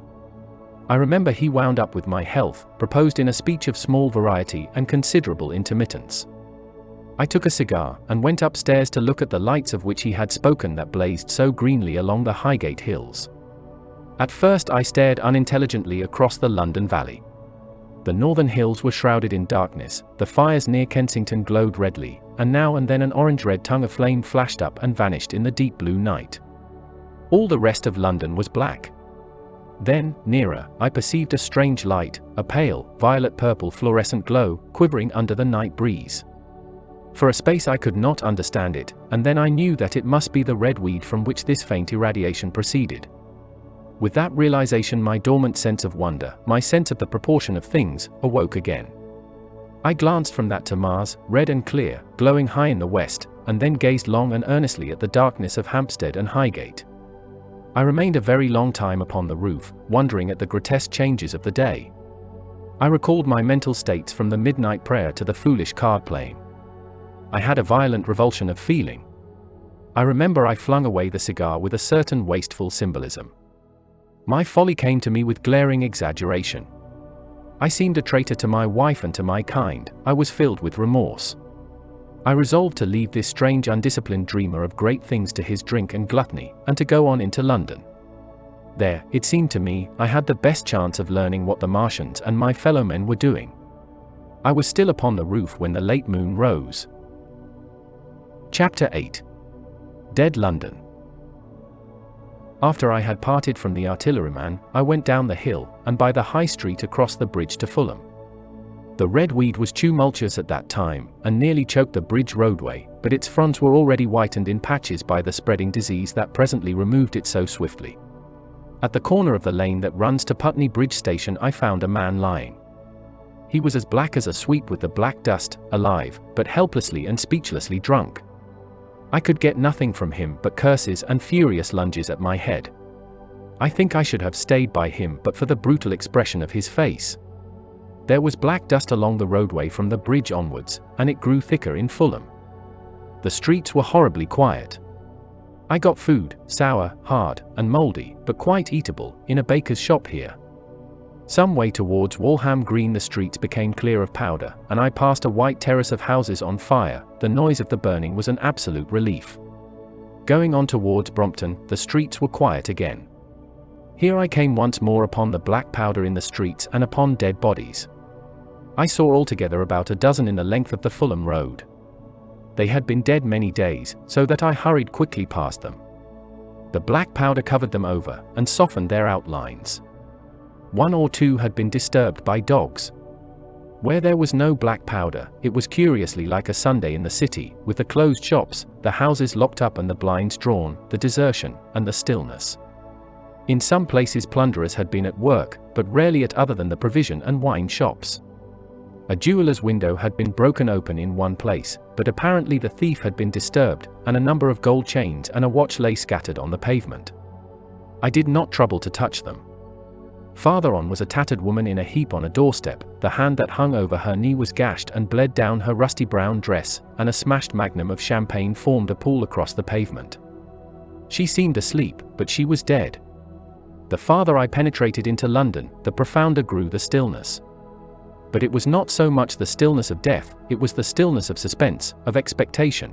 S1: I remember he wound up with my health, proposed in a speech of small variety and considerable intermittence. I took a cigar, and went upstairs to look at the lights of which he had spoken that blazed so greenly along the Highgate hills. At first I stared unintelligently across the London Valley. The northern hills were shrouded in darkness, the fires near Kensington glowed redly, and now and then an orange-red tongue of flame flashed up and vanished in the deep blue night. All the rest of London was black. Then, nearer, I perceived a strange light, a pale, violet-purple fluorescent glow, quivering under the night breeze. For a space I could not understand it, and then I knew that it must be the red weed from which this faint irradiation proceeded. With that realization my dormant sense of wonder, my sense of the proportion of things, awoke again. I glanced from that to Mars, red and clear, glowing high in the west, and then gazed long and earnestly at the darkness of Hampstead and Highgate. I remained a very long time upon the roof, wondering at the grotesque changes of the day. I recalled my mental states from the midnight prayer to the foolish card playing. I had a violent revulsion of feeling. I remember I flung away the cigar with a certain wasteful symbolism. My folly came to me with glaring exaggeration. I seemed a traitor to my wife and to my kind. I was filled with remorse. I resolved to leave this strange undisciplined dreamer of great things to his drink and gluttony, and to go on into London. There, it seemed to me, I had the best chance of learning what the Martians and my fellow men were doing. I was still upon the roof when the late moon rose. Chapter 8. Dead London. After I had parted from the artilleryman, I went down the hill, and by the High Street across the bridge to Fulham. The red weed was tumultuous at that time, and nearly choked the bridge roadway, but its fronds were already whitened in patches by the spreading disease that presently removed it so swiftly. At the corner of the lane that runs to Putney Bridge Station I found a man lying. He was as black as a sweep with the black dust, alive, but helplessly and speechlessly drunk. I could get nothing from him but curses and furious lunges at my head. I think I should have stayed by him but for the brutal expression of his face. There was black dust along the roadway from the bridge onwards, and it grew thicker in Fulham. The streets were horribly quiet. I got food, sour, hard, and mouldy, but quite eatable, in a baker's shop here. Some way towards Walham Green the streets became clear of powder, and I passed a white terrace of houses on fire. The noise of the burning was an absolute relief. Going on towards Brompton, the streets were quiet again. Here I came once more upon the black powder in the streets and upon dead bodies. I saw altogether about a dozen in the length of the Fulham Road. They had been dead many days, so that I hurried quickly past them. The black powder covered them over, and softened their outlines. One or two had been disturbed by dogs. Where there was no black powder, it was curiously like a Sunday in the city, with the closed shops, the houses locked up and the blinds drawn, the desertion, and the stillness. In some places plunderers had been at work, but rarely at other than the provision and wine shops. A jeweller's window had been broken open in one place, but apparently the thief had been disturbed, and a number of gold chains and a watch lay scattered on the pavement. I did not trouble to touch them. Farther on was a tattered woman in a heap on a doorstep. The hand that hung over her knee was gashed and bled down her rusty brown dress, and a smashed magnum of champagne formed a pool across the pavement. She seemed asleep, but she was dead. The farther I penetrated into London, the profounder grew the stillness. But it was not so much the stillness of death, it was the stillness of suspense, of expectation.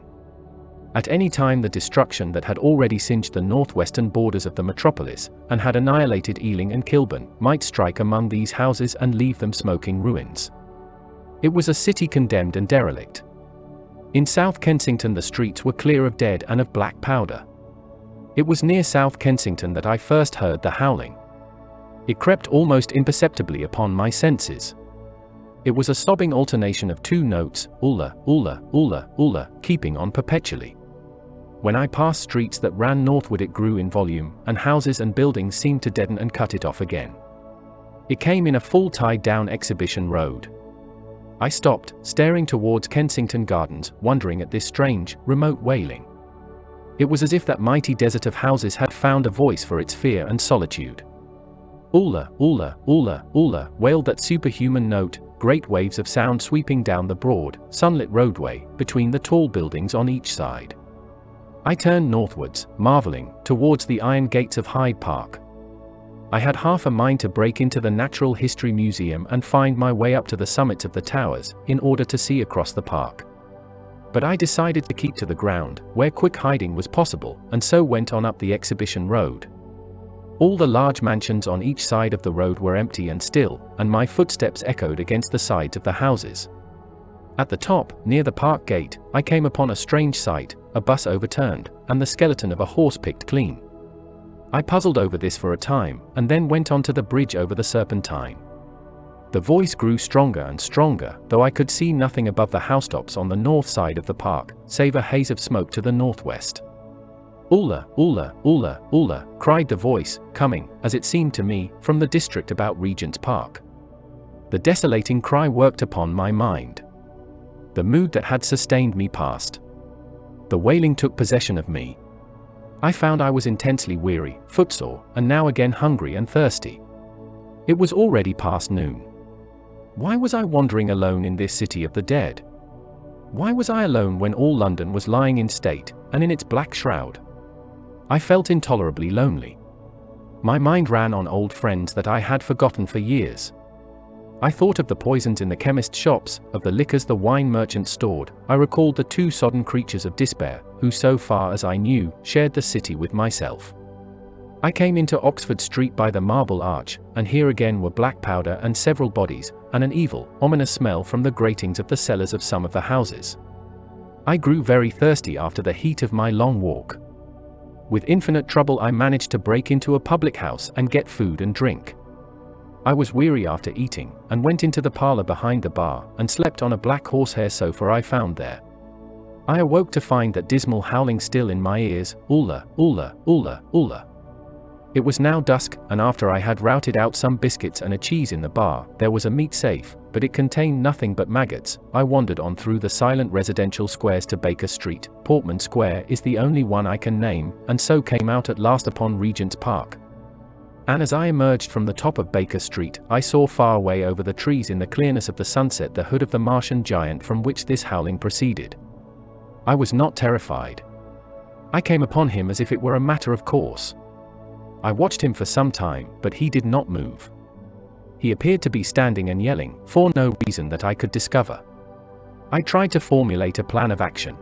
S1: At any time the destruction that had already singed the northwestern borders of the metropolis, and had annihilated Ealing and Kilburn, might strike among these houses and leave them smoking ruins. It was a city condemned and derelict. In South Kensington the streets were clear of dead and of black powder. It was near South Kensington that I first heard the howling. It crept almost imperceptibly upon my senses. It was a sobbing alternation of two notes, ulla, ulla, ulla, ulla, keeping on perpetually. When I passed streets that ran northward it grew in volume, and houses and buildings seemed to deaden and cut it off again. It came in a full tide down Exhibition Road. I stopped, staring towards Kensington Gardens, wondering at this strange, remote wailing. It was as if that mighty desert of houses had found a voice for its fear and solitude. Ulla, ulla, ulla, ulla, wailed that superhuman note, great waves of sound sweeping down the broad, sunlit roadway, between the tall buildings on each side. I turned northwards, marveling, towards the iron gates of Hyde Park. I had half a mind to break into the Natural History Museum and find my way up to the summits of the towers, in order to see across the park. But I decided to keep to the ground, where quick hiding was possible, and so went on up the Exhibition Road. All the large mansions on each side of the road were empty and still, and my footsteps echoed against the sides of the houses. At the top, near the park gate, I came upon a strange sight, a bus overturned, and the skeleton of a horse picked clean. I puzzled over this for a time, and then went on to the bridge over the Serpentine. The voice grew stronger and stronger, though I could see nothing above the housetops on the north side of the park, save a haze of smoke to the northwest. Ulla, ulla, ulla, ulla, cried the voice, coming, as it seemed to me, from the district about Regent's Park. The desolating cry worked upon my mind. The mood that had sustained me passed. The wailing took possession of me. I found I was intensely weary, footsore, and now again hungry and thirsty. It was already past noon. Why was I wandering alone in this city of the dead? Why was I alone when all London was lying in state, and in its black shroud? I felt intolerably lonely. My mind ran on old friends that I had forgotten for years. I thought of the poisons in the chemist's shops, of the liquors the wine merchants stored. I recalled the two sodden creatures of despair, who so far as I knew, shared the city with myself. I came into Oxford Street by the Marble Arch, and here again were black powder and several bodies, and an evil, ominous smell from the gratings of the cellars of some of the houses. I grew very thirsty after the heat of my long walk. With infinite trouble I managed to break into a public house and get food and drink. I was weary after eating, and went into the parlor behind the bar, and slept on a black horsehair sofa I found there. I awoke to find that dismal howling still in my ears, ulla, ulla, ulla, ulla. It was now dusk, and after I had routed out some biscuits and a cheese in the bar, there was a meat safe, but it contained nothing but maggots. I wandered on through the silent residential squares to Baker Street. Portman Square is the only one I can name, and so came out at last upon Regent's Park. And as I emerged from the top of Baker Street, I saw far away over the trees in the clearness of the sunset the hood of the Martian giant from which this howling proceeded. I was not terrified. I came upon him as if it were a matter of course. I watched him for some time, but he did not move. He appeared to be standing and yelling, for no reason that I could discover. I tried to formulate a plan of action.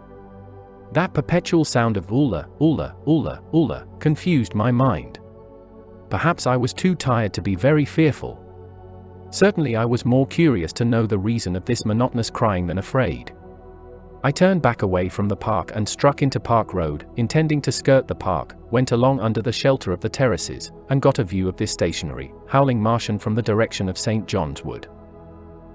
S1: That perpetual sound of ulla, ulla, ulla, ulla, confused my mind. Perhaps I was too tired to be very fearful. Certainly I was more curious to know the reason of this monotonous crying than afraid. I turned back away from the park and struck into Park Road, intending to skirt the park, went along under the shelter of the terraces, and got a view of this stationary, howling Martian from the direction of St. John's Wood.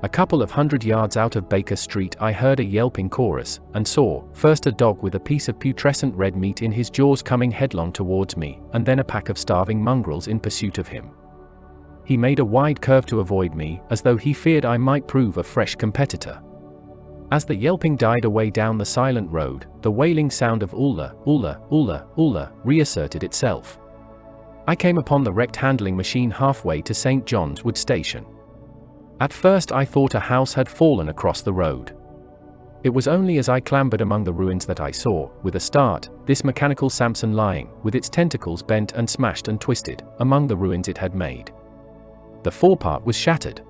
S1: A couple of 100 yards out of Baker Street I heard a yelping chorus, and saw, first a dog with a piece of putrescent red meat in his jaws coming headlong towards me, and then a pack of starving mongrels in pursuit of him. He made a wide curve to avoid me, as though he feared I might prove a fresh competitor. As the yelping died away down the silent road, the wailing sound of "Ulla, Ulla, Ulla, Ulla" reasserted itself. I came upon the wrecked handling machine halfway to St. John's Wood Station. At first I thought a house had fallen across the road. It was only as I clambered among the ruins that I saw, with a start, this mechanical Samson lying, with its tentacles bent and smashed and twisted, among the ruins it had made. The forepart was shattered.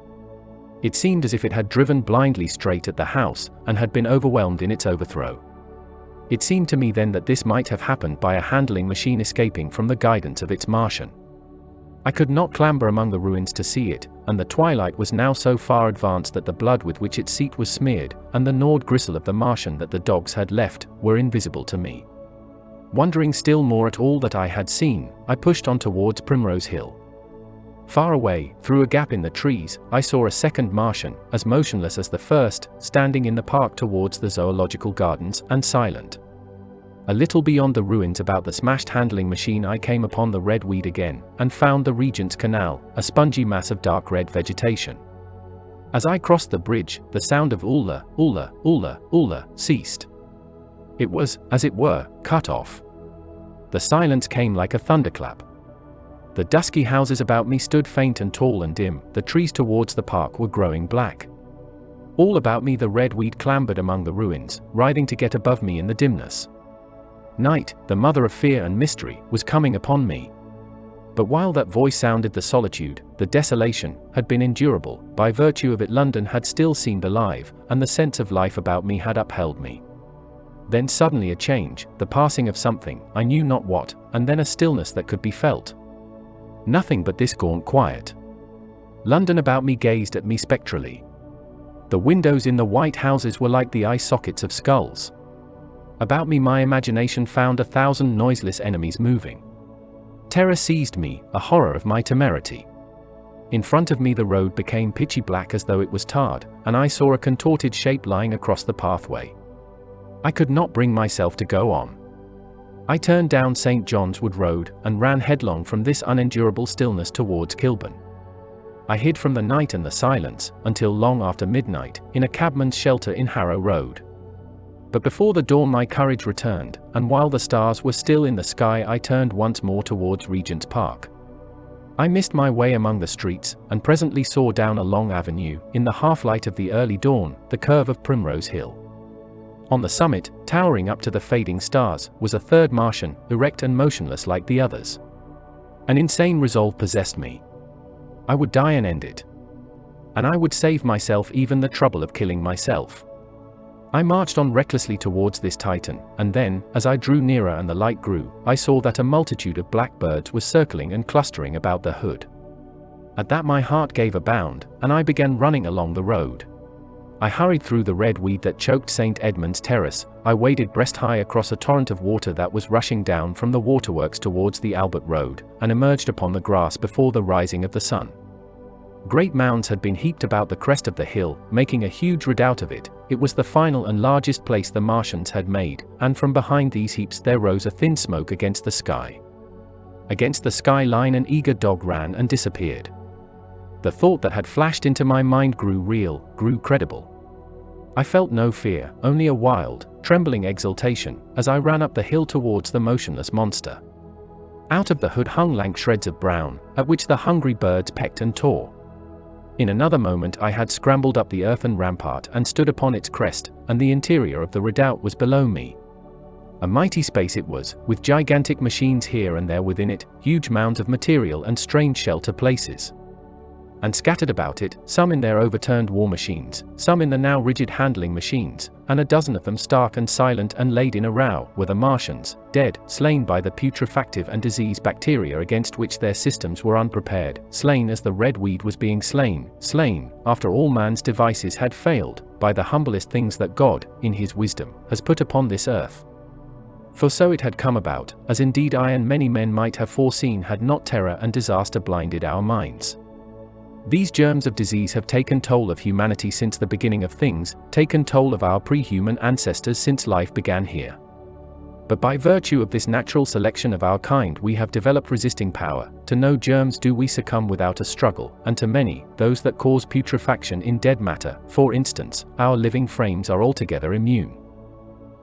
S1: It seemed as if it had driven blindly straight at the house, and had been overwhelmed in its overthrow. It seemed to me then that this might have happened by a handling machine escaping from the guidance of its Martian. I could not clamber among the ruins to see it, and the twilight was now so far advanced that the blood with which its seat was smeared, and the gnawed gristle of the Martian that the dogs had left, were invisible to me. Wondering still more at all that I had seen, I pushed on towards Primrose Hill. Far away, through a gap in the trees, I saw a second Martian, as motionless as the first, standing in the park towards the zoological gardens, and silent. A little beyond the ruins about the smashed handling machine I came upon the red weed again, and found the Regent's Canal, a spongy mass of dark red vegetation. As I crossed the bridge, the sound of "Ulla, Ulla, Ulla, Ulla" ceased. It was, as it were, cut off. The silence came like a thunderclap. The dusky houses about me stood faint and tall and dim, the trees towards the park were growing black. All about me the red weed clambered among the ruins, writhing to get above me in the dimness. Night, the mother of fear and mystery, was coming upon me. But while that voice sounded, the solitude, the desolation, had been endurable. By virtue of it London had still seemed alive, and the sense of life about me had upheld me. Then suddenly a change, the passing of something, I knew not what, and then a stillness that could be felt. Nothing but this gaunt quiet. London about me gazed at me spectrally. The windows in the white houses were like the eye sockets of skulls. About me my imagination found 1,000 noiseless enemies moving. Terror seized me, a horror of my temerity. In front of me the road became pitchy black as though it was tarred, and I saw a contorted shape lying across the pathway. I could not bring myself to go on. I turned down St. John's Wood Road, and ran headlong from this unendurable stillness towards Kilburn. I hid from the night and the silence, until long after midnight, in a cabman's shelter in Harrow Road. But before the dawn my courage returned, and while the stars were still in the sky I turned once more towards Regent's Park. I missed my way among the streets, and presently saw down a long avenue, in the half-light of the early dawn, the curve of Primrose Hill. On the summit, towering up to the fading stars, was a third Martian, erect and motionless like the others. An insane resolve possessed me. I would die and end it. And I would save myself even the trouble of killing myself. I marched on recklessly towards this Titan, and then, as I drew nearer and the light grew, I saw that a multitude of black birds was circling and clustering about the hood. At that my heart gave a bound, and I began running along the road. I hurried through the red weed that choked St. Edmund's Terrace. I waded breast-high across a torrent of water that was rushing down from the waterworks towards the Albert Road, and emerged upon the grass before the rising of the sun. Great mounds had been heaped about the crest of the hill, making a huge redoubt of it. It was the final and largest place the Martians had made, and from behind these heaps there rose a thin smoke against the sky. Against the skyline an eager dog ran and disappeared. The thought that had flashed into my mind grew real, grew credible. I felt no fear, only a wild, trembling exultation, as I ran up the hill towards the motionless monster. Out of the hood hung lank shreds of brown, at which the hungry birds pecked and tore. In another moment I had scrambled up the earthen rampart and stood upon its crest, and the interior of the redoubt was below me. A mighty space it was, with gigantic machines here and there within it, huge mounds of material and strange shelter places. And scattered about it, some in their overturned war machines, some in the now rigid handling machines, and a dozen of them stark and silent and laid in a row, were the Martians, dead, slain by the putrefactive and disease bacteria against which their systems were unprepared, slain as the red weed was being slain, slain, after all man's devices had failed, by the humblest things that God, in his wisdom, has put upon this earth. For so it had come about, as indeed I and many men might have foreseen had not terror and disaster blinded our minds. These germs of disease have taken toll of humanity since the beginning of things, taken toll of our pre-human ancestors since life began here. But by virtue of this natural selection of our kind we have developed resisting power. To no germs do we succumb without a struggle, and to many, those that cause putrefaction in dead matter, for instance, our living frames are altogether immune.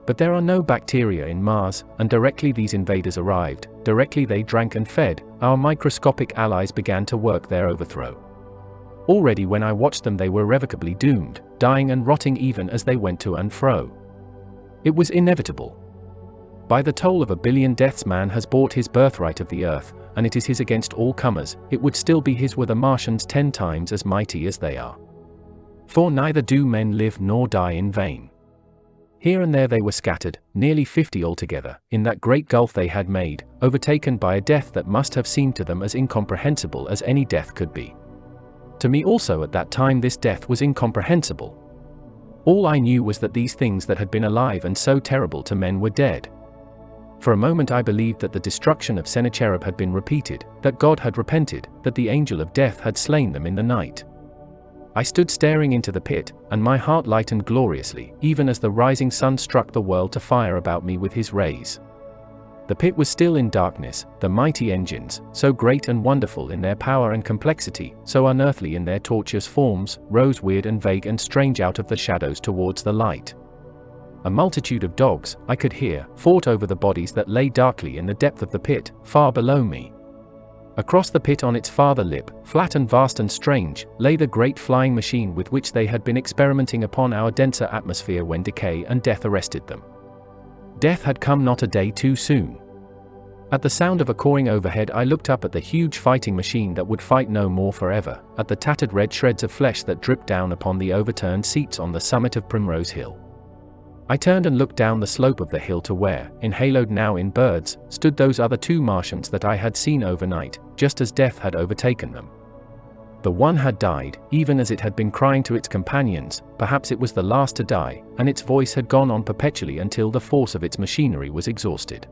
S1: But there are no bacteria in Mars, and directly these invaders arrived, directly they drank and fed, our microscopic allies began to work their overthrow. Already when I watched them they were irrevocably doomed, dying and rotting even as they went to and fro. It was inevitable. By the toll of 1 billion deaths man has bought his birthright of the earth, and it is his against all comers. It would still be his were the Martians 10 times as mighty as they are. For neither do men live nor die in vain. Here and there they were scattered, nearly 50 altogether, in that great gulf they had made, overtaken by a death that must have seemed to them as incomprehensible as any death could be. To me also at that time this death was incomprehensible. All I knew was that these things that had been alive and so terrible to men were dead. For a moment I believed that the destruction of Sennacherib had been repeated, that God had repented, that the angel of death had slain them in the night. I stood staring into the pit, and my heart lightened gloriously, even as the rising sun struck the world to fire about me with his rays. The pit was still in darkness, the mighty engines, so great and wonderful in their power and complexity, so unearthly in their tortuous forms, rose weird and vague and strange out of the shadows towards the light. A multitude of dogs, I could hear, fought over the bodies that lay darkly in the depth of the pit, far below me. Across the pit on its farther lip, flat and vast and strange, lay the great flying machine with which they had been experimenting upon our denser atmosphere when decay and death arrested them. Death had come not a day too soon. At the sound of a cawing overhead I looked up at the huge fighting machine that would fight no more forever, at the tattered red shreds of flesh that dripped down upon the overturned seats on the summit of Primrose Hill. I turned and looked down the slope of the hill to where, enhaloed now in birds, stood those other 2 Martians that I had seen overnight, just as death had overtaken them. The one had died, even as it had been crying to its companions, perhaps it was the last to die, and its voice had gone on perpetually until the force of its machinery was exhausted.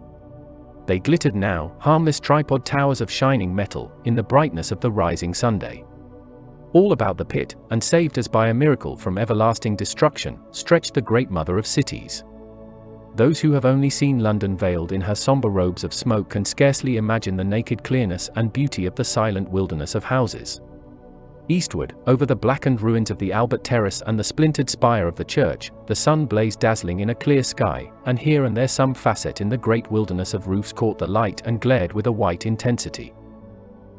S1: They glittered now, harmless tripod towers of shining metal, in the brightness of the rising Sunday. All about the pit, and saved as by a miracle from everlasting destruction, stretched the great mother of cities. Those who have only seen London veiled in her somber robes of smoke can scarcely imagine the naked clearness and beauty of the silent wilderness of houses. Eastward, over the blackened ruins of the Albert Terrace and the splintered spire of the church, the sun blazed dazzling in a clear sky, and here and there some facet in the great wilderness of roofs caught the light and glared with a white intensity.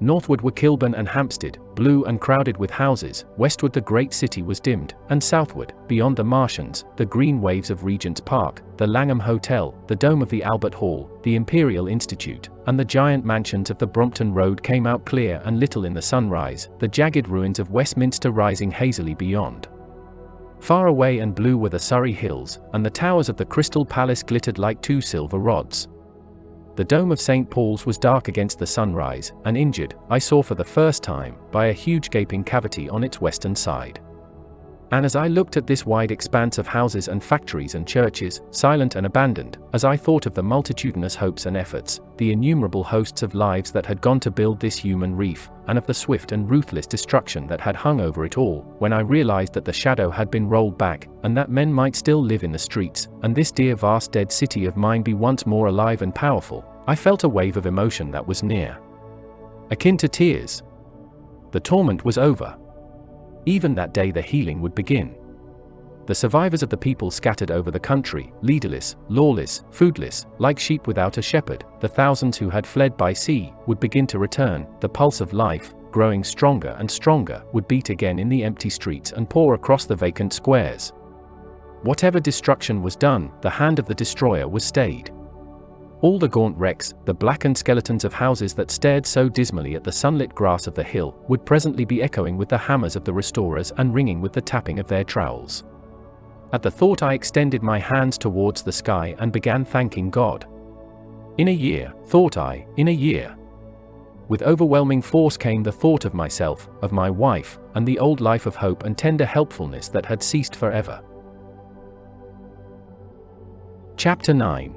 S1: Northward were Kilburn and Hampstead, blue and crowded with houses, westward the great city was dimmed, and southward, beyond the Martians, the green waves of Regent's Park, the Langham Hotel, the dome of the Albert Hall, the Imperial Institute, and the giant mansions of the Brompton Road came out clear and little in the sunrise, the jagged ruins of Westminster rising hazily beyond. Far away and blue were the Surrey hills, and the towers of the Crystal Palace glittered like 2 silver rods. The dome of St. Paul's was dark against the sunrise, and injured, I saw for the first time, by a huge gaping cavity on its western side. And as I looked at this wide expanse of houses and factories and churches, silent and abandoned, as I thought of the multitudinous hopes and efforts, the innumerable hosts of lives that had gone to build this human reef, and of the swift and ruthless destruction that had hung over it all, when I realized that the shadow had been rolled back, and that men might still live in the streets, and this dear vast dead city of mine be once more alive and powerful, I felt a wave of emotion that was near, akin to tears. The torment was over. Even that day the healing would begin. The survivors of the people scattered over the country, leaderless, lawless, foodless, like sheep without a shepherd, the thousands who had fled by sea, would begin to return, the pulse of life, growing stronger and stronger, would beat again in the empty streets and pour across the vacant squares. Whatever destruction was done, the hand of the destroyer was stayed. All the gaunt wrecks, the blackened skeletons of houses that stared so dismally at the sunlit grass of the hill, would presently be echoing with the hammers of the restorers and ringing with the tapping of their trowels. At the thought I extended my hands towards the sky and began thanking God. In a year, thought I, in a year. With overwhelming force came the thought of myself, of my wife, and the old life of hope and tender helpfulness that had ceased forever. Chapter 9.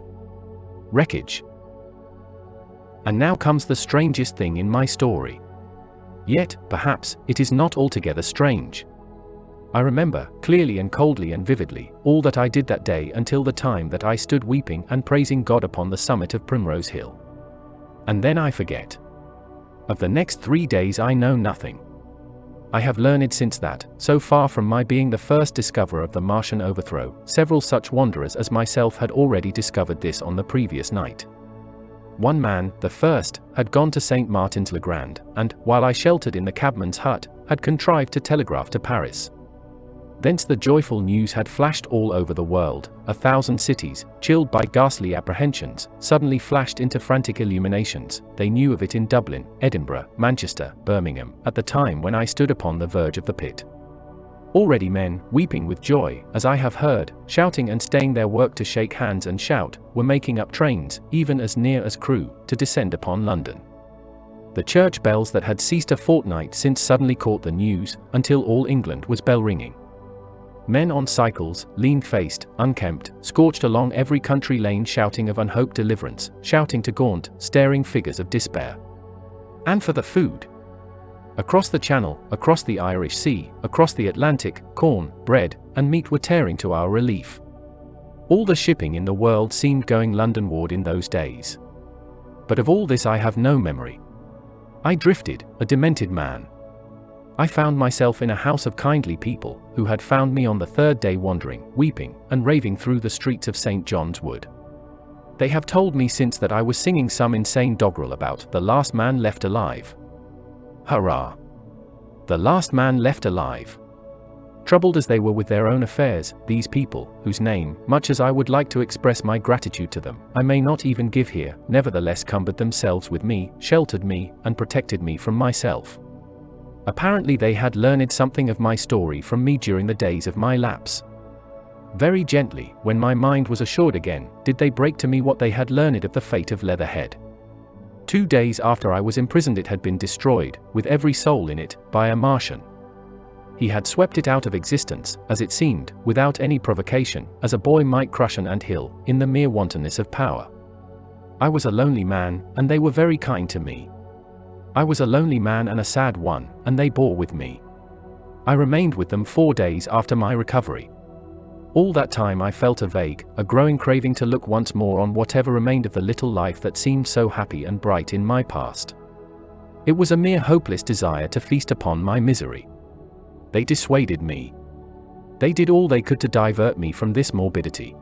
S1: Wreckage. And now comes the strangest thing in my story. Yet, perhaps, it is not altogether strange. I remember, clearly and coldly and vividly, all that I did that day until the time that I stood weeping and praising God upon the summit of Primrose Hill. And then I forget. Of the next 3 days I know nothing. I have learned since that, so far from my being the first discoverer of the Martian overthrow, several such wanderers as myself had already discovered this on the previous night. One man, the first, had gone to St. Martin's-le-Grand, and, while I sheltered in the cabman's hut, had contrived to telegraph to Paris. Thence the joyful news had flashed all over the world. 1,000 cities, chilled by ghastly apprehensions, suddenly flashed into frantic illuminations. They knew of it in Dublin, Edinburgh, Manchester, Birmingham, at the time when I stood upon the verge of the pit. Already men, weeping with joy, as I have heard, shouting and staying their work to shake hands and shout, were making up trains, even as near as Crewe, to descend upon London. The church bells that had ceased a fortnight since suddenly caught the news, until all England was bell-ringing. Men on cycles, lean-faced, unkempt, scorched along every country lane shouting of unhoped deliverance, shouting to gaunt, staring figures of despair. And for the food. Across the Channel, across the Irish Sea, across the Atlantic, corn, bread, and meat were tearing to our relief. All the shipping in the world seemed going Londonward in those days. But of all this I have no memory. I drifted, a demented man. I found myself in a house of kindly people, who had found me on the 3rd day wandering, weeping, and raving through the streets of St. John's Wood. They have told me since that I was singing some insane doggerel about the last man left alive. Hurrah! The last man left alive. Troubled as they were with their own affairs, these people, whose name, much as I would like to express my gratitude to them, I may not even give here, nevertheless cumbered themselves with me, sheltered me, and protected me from myself. Apparently they had learned something of my story from me during the days of my lapse. Very gently, when my mind was assured again, did they break to me what they had learned of the fate of Leatherhead. 2 days after I was imprisoned it had been destroyed, with every soul in it, by a Martian. He had swept it out of existence, as it seemed, without any provocation, as a boy might crush an anthill, in the mere wantonness of power. I was a lonely man, and they were very kind to me. I was a lonely man and a sad one, and they bore with me. I remained with them 4 days after my recovery. All that time I felt a growing craving to look once more on whatever remained of the little life that seemed so happy and bright in my past. It was a mere hopeless desire to feast upon my misery. They dissuaded me. They did all they could to divert me from this morbidity.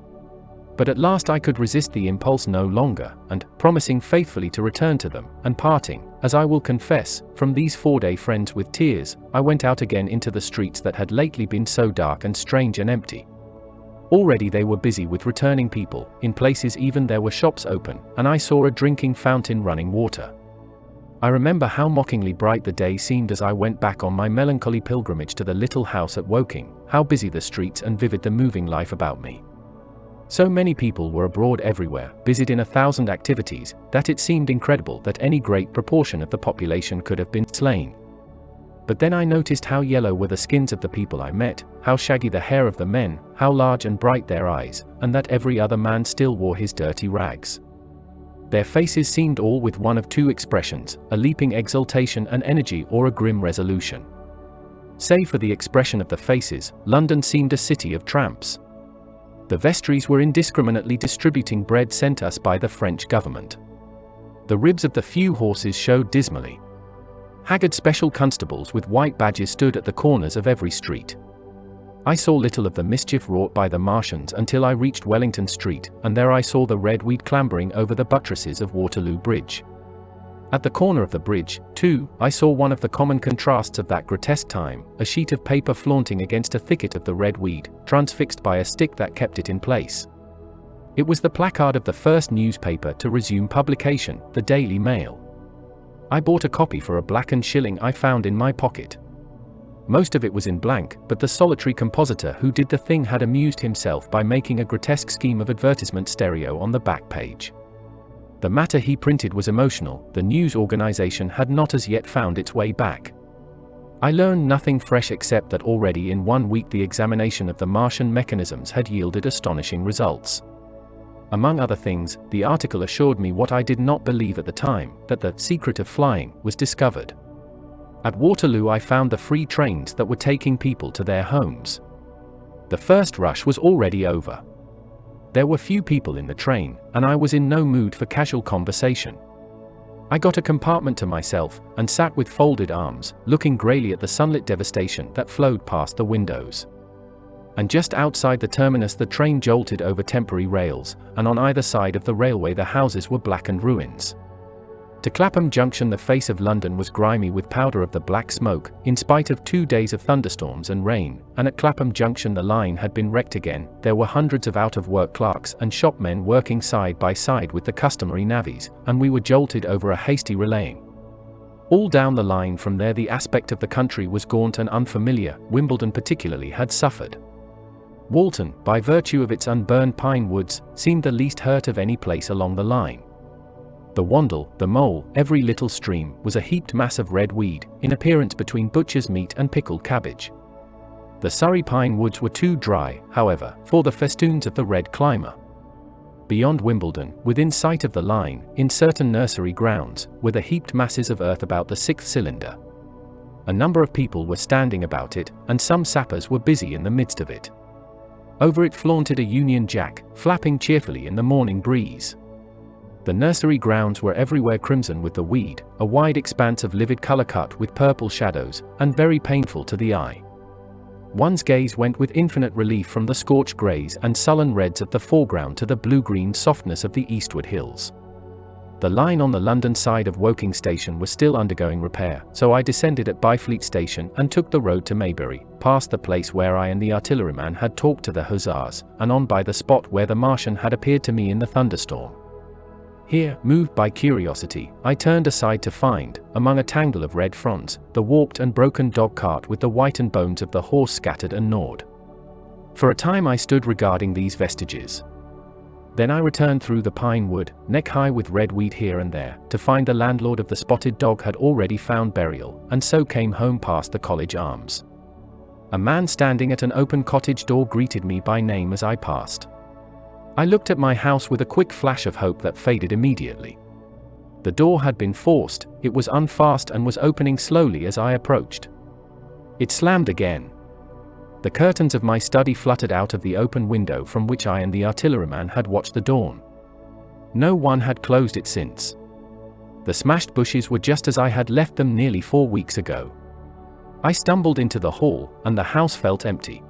S1: But at last I could resist the impulse no longer, and, promising faithfully to return to them, and parting, as I will confess, from these 4-day friends with tears, I went out again into the streets that had lately been so dark and strange and empty. Already they were busy with returning people, in places even there were shops open, and I saw a drinking fountain running water. I remember how mockingly bright the day seemed as I went back on my melancholy pilgrimage to the little house at Woking, how busy the streets and vivid the moving life about me. So many people were abroad everywhere, busied in 1,000 activities, that it seemed incredible that any great proportion of the population could have been slain. But then I noticed how yellow were the skins of the people I met, how shaggy the hair of the men, how large and bright their eyes, and that every other man still wore his dirty rags. Their faces seemed all with one of 2 expressions, a leaping exultation and energy or a grim resolution. Save for the expression of the faces, London seemed a city of tramps. The vestries were indiscriminately distributing bread sent us by the French government. The ribs of the few horses showed dismally. Haggard special constables with white badges stood at the corners of every street. I saw little of the mischief wrought by the Martians until I reached Wellington Street, and there I saw the red weed clambering over the buttresses of Waterloo Bridge. At the corner of the bridge, too, I saw one of the common contrasts of that grotesque time, a sheet of paper flaunting against a thicket of the red weed, transfixed by a stick that kept it in place. It was the placard of the first newspaper to resume publication, the Daily Mail. I bought a copy for a blackened shilling I found in my pocket. Most of it was in blank, but the solitary compositor who did the thing had amused himself by making a grotesque scheme of advertisement stereo on the back page. The matter he printed was emotional, the news organization had not as yet found its way back. I learned nothing fresh except that already in 1 week the examination of the Martian mechanisms had yielded astonishing results. Among other things, the article assured me what I did not believe at the time, that the secret of flying was discovered. At Waterloo I found the free trains that were taking people to their homes. The first rush was already over. There were few people in the train, and I was in no mood for casual conversation. I got a compartment to myself, and sat with folded arms, looking greyly at the sunlit devastation that flowed past the windows. And just outside the terminus the train jolted over temporary rails, and on either side of the railway the houses were blackened ruins. To Clapham Junction the face of London was grimy with powder of the black smoke, in spite of 2 days of thunderstorms and rain, and at Clapham Junction the line had been wrecked again. There were hundreds of out-of-work clerks and shopmen working side by side with the customary navvies, and we were jolted over a hasty relaying. All down the line from there the aspect of the country was gaunt and unfamiliar. Wimbledon particularly had suffered. Walton, by virtue of its unburned pine woods, seemed the least hurt of any place along the line. The Wandle, the Mole, every little stream, was a heaped mass of red weed, in appearance between butcher's meat and pickled cabbage. The Surrey pine woods were too dry, however, for the festoons of the red climber. Beyond Wimbledon, within sight of the line, in certain nursery grounds, were the heaped masses of earth about the 6th cylinder. A number of people were standing about it, and some sappers were busy in the midst of it. Over it flaunted a Union Jack, flapping cheerfully in the morning breeze. The nursery grounds were everywhere crimson with the weed, a wide expanse of livid color cut with purple shadows, and very painful to the eye. One's gaze went with infinite relief from the scorched greys and sullen reds of the foreground to the blue-green softness of the eastward hills. The line on the London side of Woking Station was still undergoing repair, so I descended at Byfleet Station and took the road to Maybury, past the place where I and the artilleryman had talked to the hussars, and on by the spot where the Martian had appeared to me in the thunderstorm. Here, moved by curiosity, I turned aside to find, among a tangle of red fronds, the warped and broken dog cart with the whitened bones of the horse scattered and gnawed. For a time I stood regarding these vestiges. Then I returned through the pine wood, neck-high with red weed here and there, to find the landlord of the spotted dog had already found burial, and so came home past the College Arms. A man standing at an open cottage door greeted me by name as I passed. I looked at my house with a quick flash of hope that faded immediately. The door had been forced, it was unfast and was opening slowly as I approached. It slammed again. The curtains of my study fluttered out of the open window from which I and the artilleryman had watched the dawn. No one had closed it since. The smashed bushes were just as I had left them nearly 4 weeks ago. I stumbled into the hall, and the house felt empty.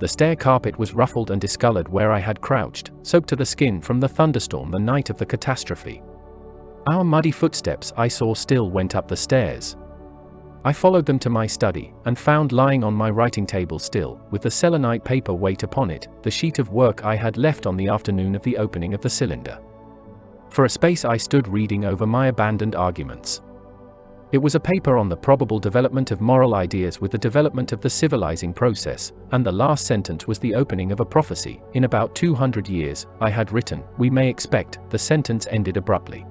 S1: The stair carpet was ruffled and discolored where I had crouched, soaked to the skin from the thunderstorm the night of the catastrophe. Our muddy footsteps I saw still went up the stairs. I followed them to my study, and found lying on my writing table still, with the selenite paper weight upon it, the sheet of work I had left on the afternoon of the opening of the cylinder. For a space I stood reading over my abandoned arguments. It was a paper on the probable development of moral ideas with the development of the civilizing process, and the last sentence was the opening of a prophecy. In about 200 years, I had written, we may expect. The sentence ended abruptly.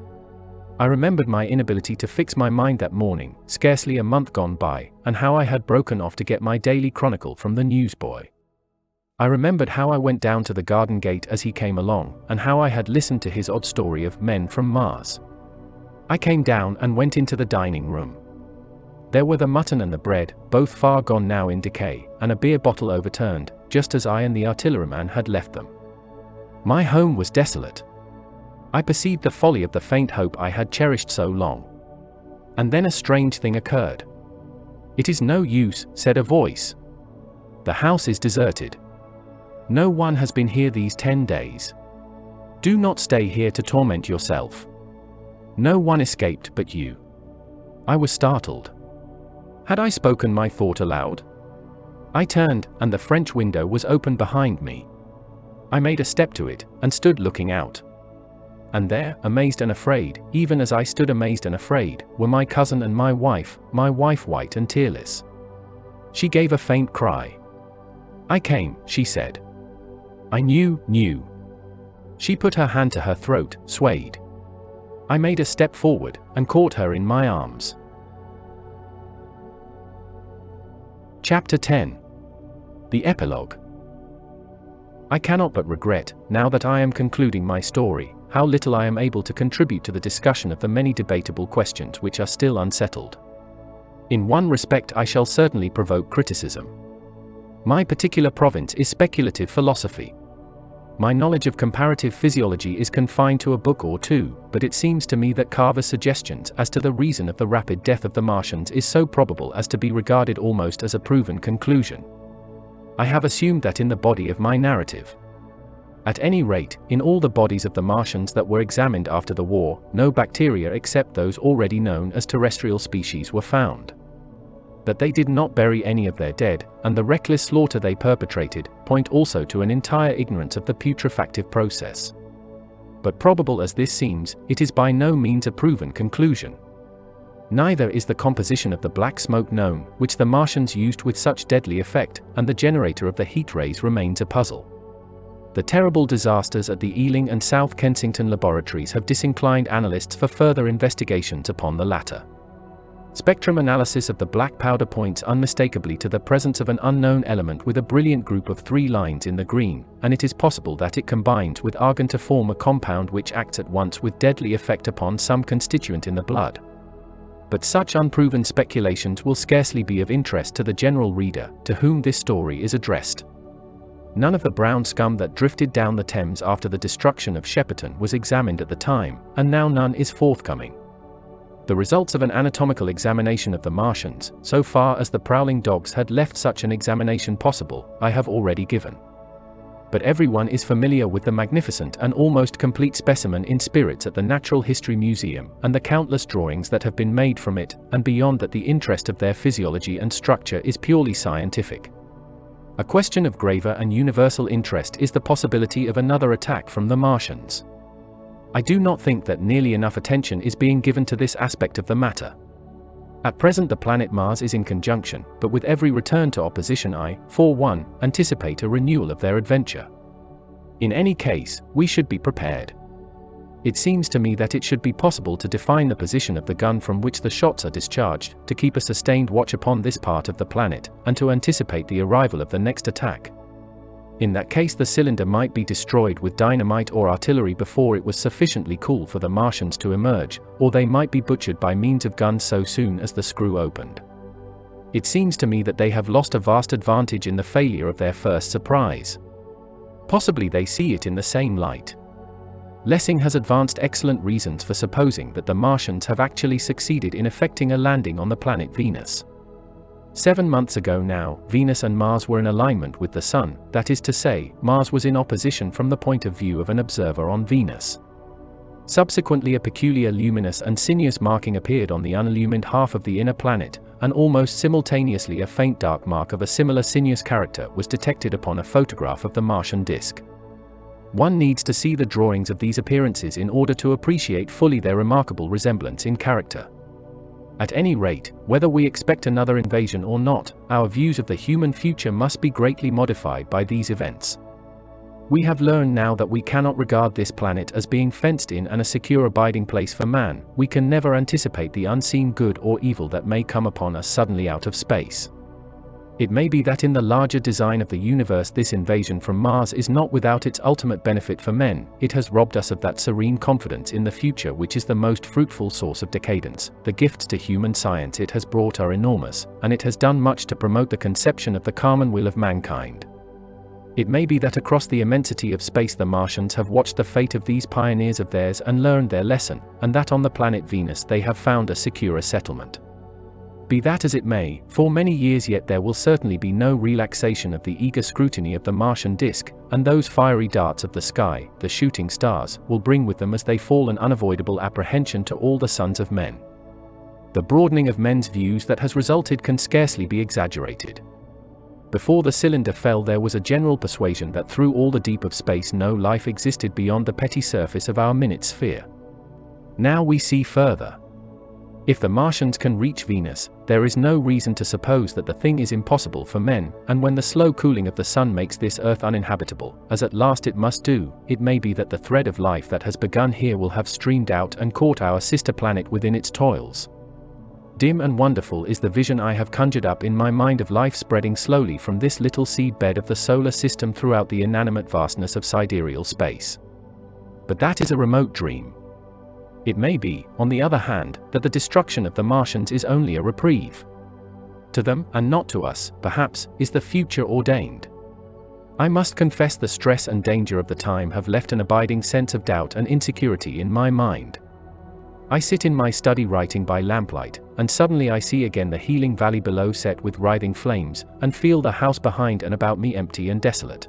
S1: I remembered my inability to fix my mind that morning, scarcely a month gone by, and how I had broken off to get my daily chronicle from the newsboy. I remembered how I went down to the garden gate as he came along, and how I had listened to his odd story of men from Mars. I came down and went into the dining room. There were the mutton and the bread, both far gone now in decay, and a beer bottle overturned, just as I and the artilleryman had left them. My home was desolate. I perceived the folly of the faint hope I had cherished so long. And then a strange thing occurred. "It is no use," said a voice. "The house is deserted. No one has been here these 10 days. Do not stay here to torment yourself. No one escaped but you." I was startled. Had I spoken my thought aloud? I turned, and the French window was open behind me. I made a step to it, and stood looking out. And there, amazed and afraid, even as I stood amazed and afraid, were my cousin and my wife white and tearless. She gave a faint cry. "I came," she said. "I knew." She put her hand to her throat, swayed. I made a step forward, and caught her in my arms. Chapter 10. The Epilogue. I cannot but regret, now that I am concluding my story, how little I am able to contribute to the discussion of the many debatable questions which are still unsettled. In one respect I shall certainly provoke criticism. My particular province is speculative philosophy. My knowledge of comparative physiology is confined to a book or two, but it seems to me that Carver's suggestions as to the reason of the rapid death of the Martians is so probable as to be regarded almost as a proven conclusion. I have assumed that in the body of my narrative. At any rate, in all the bodies of the Martians that were examined after the war, no bacteria except those already known as terrestrial species were found. That they did not bury any of their dead, and the reckless slaughter they perpetrated, point also to an entire ignorance of the putrefactive process. But probable as this seems, it is by no means a proven conclusion. Neither is the composition of the black smoke known, which the Martians used with such deadly effect, and the generator of the heat rays remains a puzzle. The terrible disasters at the Ealing and South Kensington laboratories have disinclined analysts for further investigations upon the latter. Spectrum analysis of the black powder points unmistakably to the presence of an unknown element with a brilliant group of 3 lines in the green, and it is possible that it combines with argon to form a compound which acts at once with deadly effect upon some constituent in the blood. But such unproven speculations will scarcely be of interest to the general reader, to whom this story is addressed. None of the brown scum that drifted down the Thames after the destruction of Shepperton was examined at the time, and now none is forthcoming. The results of an anatomical examination of the Martians, so far as the prowling dogs had left such an examination possible, I have already given. But everyone is familiar with the magnificent and almost complete specimen in spirits at the Natural History Museum, and the countless drawings that have been made from it, and beyond that the interest of their physiology and structure is purely scientific. A question of graver and universal interest is the possibility of another attack from the Martians. I do not think that nearly enough attention is being given to this aspect of the matter. At present the planet Mars is in conjunction, but with every return to opposition I, for one, anticipate a renewal of their adventure. In any case, we should be prepared. It seems to me that it should be possible to define the position of the gun from which the shots are discharged, to keep a sustained watch upon this part of the planet, and to anticipate the arrival of the next attack. In that case the cylinder might be destroyed with dynamite or artillery before it was sufficiently cool for the Martians to emerge, or they might be butchered by means of guns so soon as the screw opened. It seems to me that they have lost a vast advantage in the failure of their first surprise. Possibly they see it in the same light. Lessing has advanced excellent reasons for supposing that the Martians have actually succeeded in effecting a landing on the planet Venus. 7 months ago now, Venus and Mars were in alignment with the Sun, that is to say, Mars was in opposition from the point of view of an observer on Venus. Subsequently a peculiar luminous and sinuous marking appeared on the unillumined half of the inner planet, and almost simultaneously a faint dark mark of a similar sinuous character was detected upon a photograph of the Martian disk. One needs to see the drawings of these appearances in order to appreciate fully their remarkable resemblance in character. At any rate, whether we expect another invasion or not, our views of the human future must be greatly modified by these events. We have learned now that we cannot regard this planet as being fenced in and a secure abiding place for man. We can never anticipate the unseen good or evil that may come upon us suddenly out of space. It may be that in the larger design of the universe this invasion from Mars is not without its ultimate benefit for men. It has robbed us of that serene confidence in the future which is the most fruitful source of decadence. The gifts to human science it has brought are enormous, and it has done much to promote the conception of the common will of mankind. It may be that across the immensity of space the Martians have watched the fate of these pioneers of theirs and learned their lesson, and that on the planet Venus they have found a securer settlement. Be that as it may, for many years yet there will certainly be no relaxation of the eager scrutiny of the Martian disk, and those fiery darts of the sky, the shooting stars, will bring with them as they fall an unavoidable apprehension to all the sons of men. The broadening of men's views that has resulted can scarcely be exaggerated. Before the cylinder fell there was a general persuasion that through all the deep of space no life existed beyond the petty surface of our minute sphere. Now we see further. If the Martians can reach Venus, there is no reason to suppose that the thing is impossible for men, and when the slow cooling of the sun makes this earth uninhabitable, as at last it must do, it may be that the thread of life that has begun here will have streamed out and caught our sister planet within its toils. Dim and wonderful is the vision I have conjured up in my mind of life spreading slowly from this little seed bed of the solar system throughout the inanimate vastness of sidereal space. But that is a remote dream. It may be, on the other hand, that the destruction of the Martians is only a reprieve. To them, and not to us, perhaps, is the future ordained. I must confess the stress and danger of the time have left an abiding sense of doubt and insecurity in my mind. I sit in my study writing by lamplight, and suddenly I see again the healing valley below set with writhing flames, and feel the house behind and about me empty and desolate.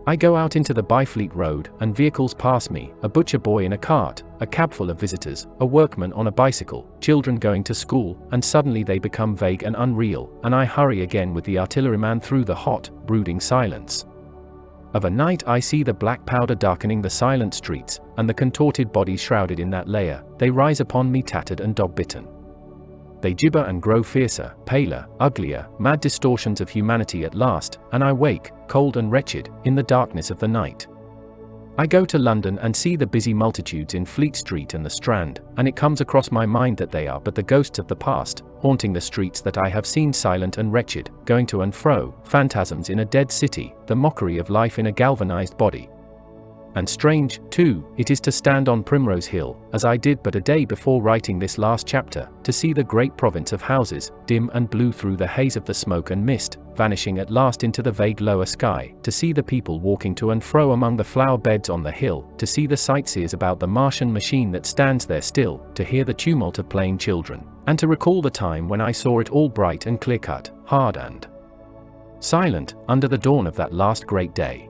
S1: I go out into the Byfleet Road, and vehicles pass me, a butcher boy in a cart, a cab full of visitors, a workman on a bicycle, children going to school, and suddenly they become vague and unreal, and I hurry again with the artilleryman through the hot, brooding silence. Of a night I see the black powder darkening the silent streets, and the contorted bodies shrouded in that layer, they rise upon me tattered and dog-bitten. They gibber and grow fiercer, paler, uglier, mad distortions of humanity at last, and I wake, cold and wretched, in the darkness of the night. I go to London and see the busy multitudes in Fleet Street and the Strand, and it comes across my mind that they are but the ghosts of the past, haunting the streets that I have seen silent and wretched, going to and fro, phantasms in a dead city, the mockery of life in a galvanized body. And strange, too, it is to stand on Primrose Hill, as I did but a day before writing this last chapter, to see the great province of houses, dim and blue through the haze of the smoke and mist, vanishing at last into the vague lower sky, to see the people walking to and fro among the flower beds on the hill, to see the sightseers about the Martian machine that stands there still, to hear the tumult of playing children, and to recall the time when I saw it all bright and clear-cut, hard and silent, under the dawn of that last great day.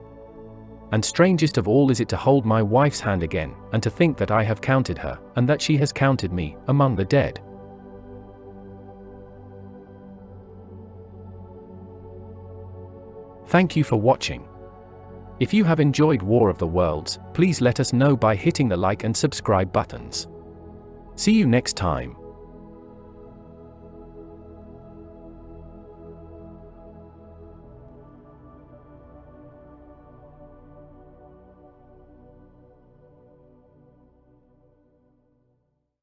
S1: And strangest of all is it to hold my wife's hand again, and to think that I have counted her, and that she has counted me, among the dead. Thank you for watching. If you have enjoyed War of the Worlds, please let us know by hitting the like and subscribe buttons. See you next time.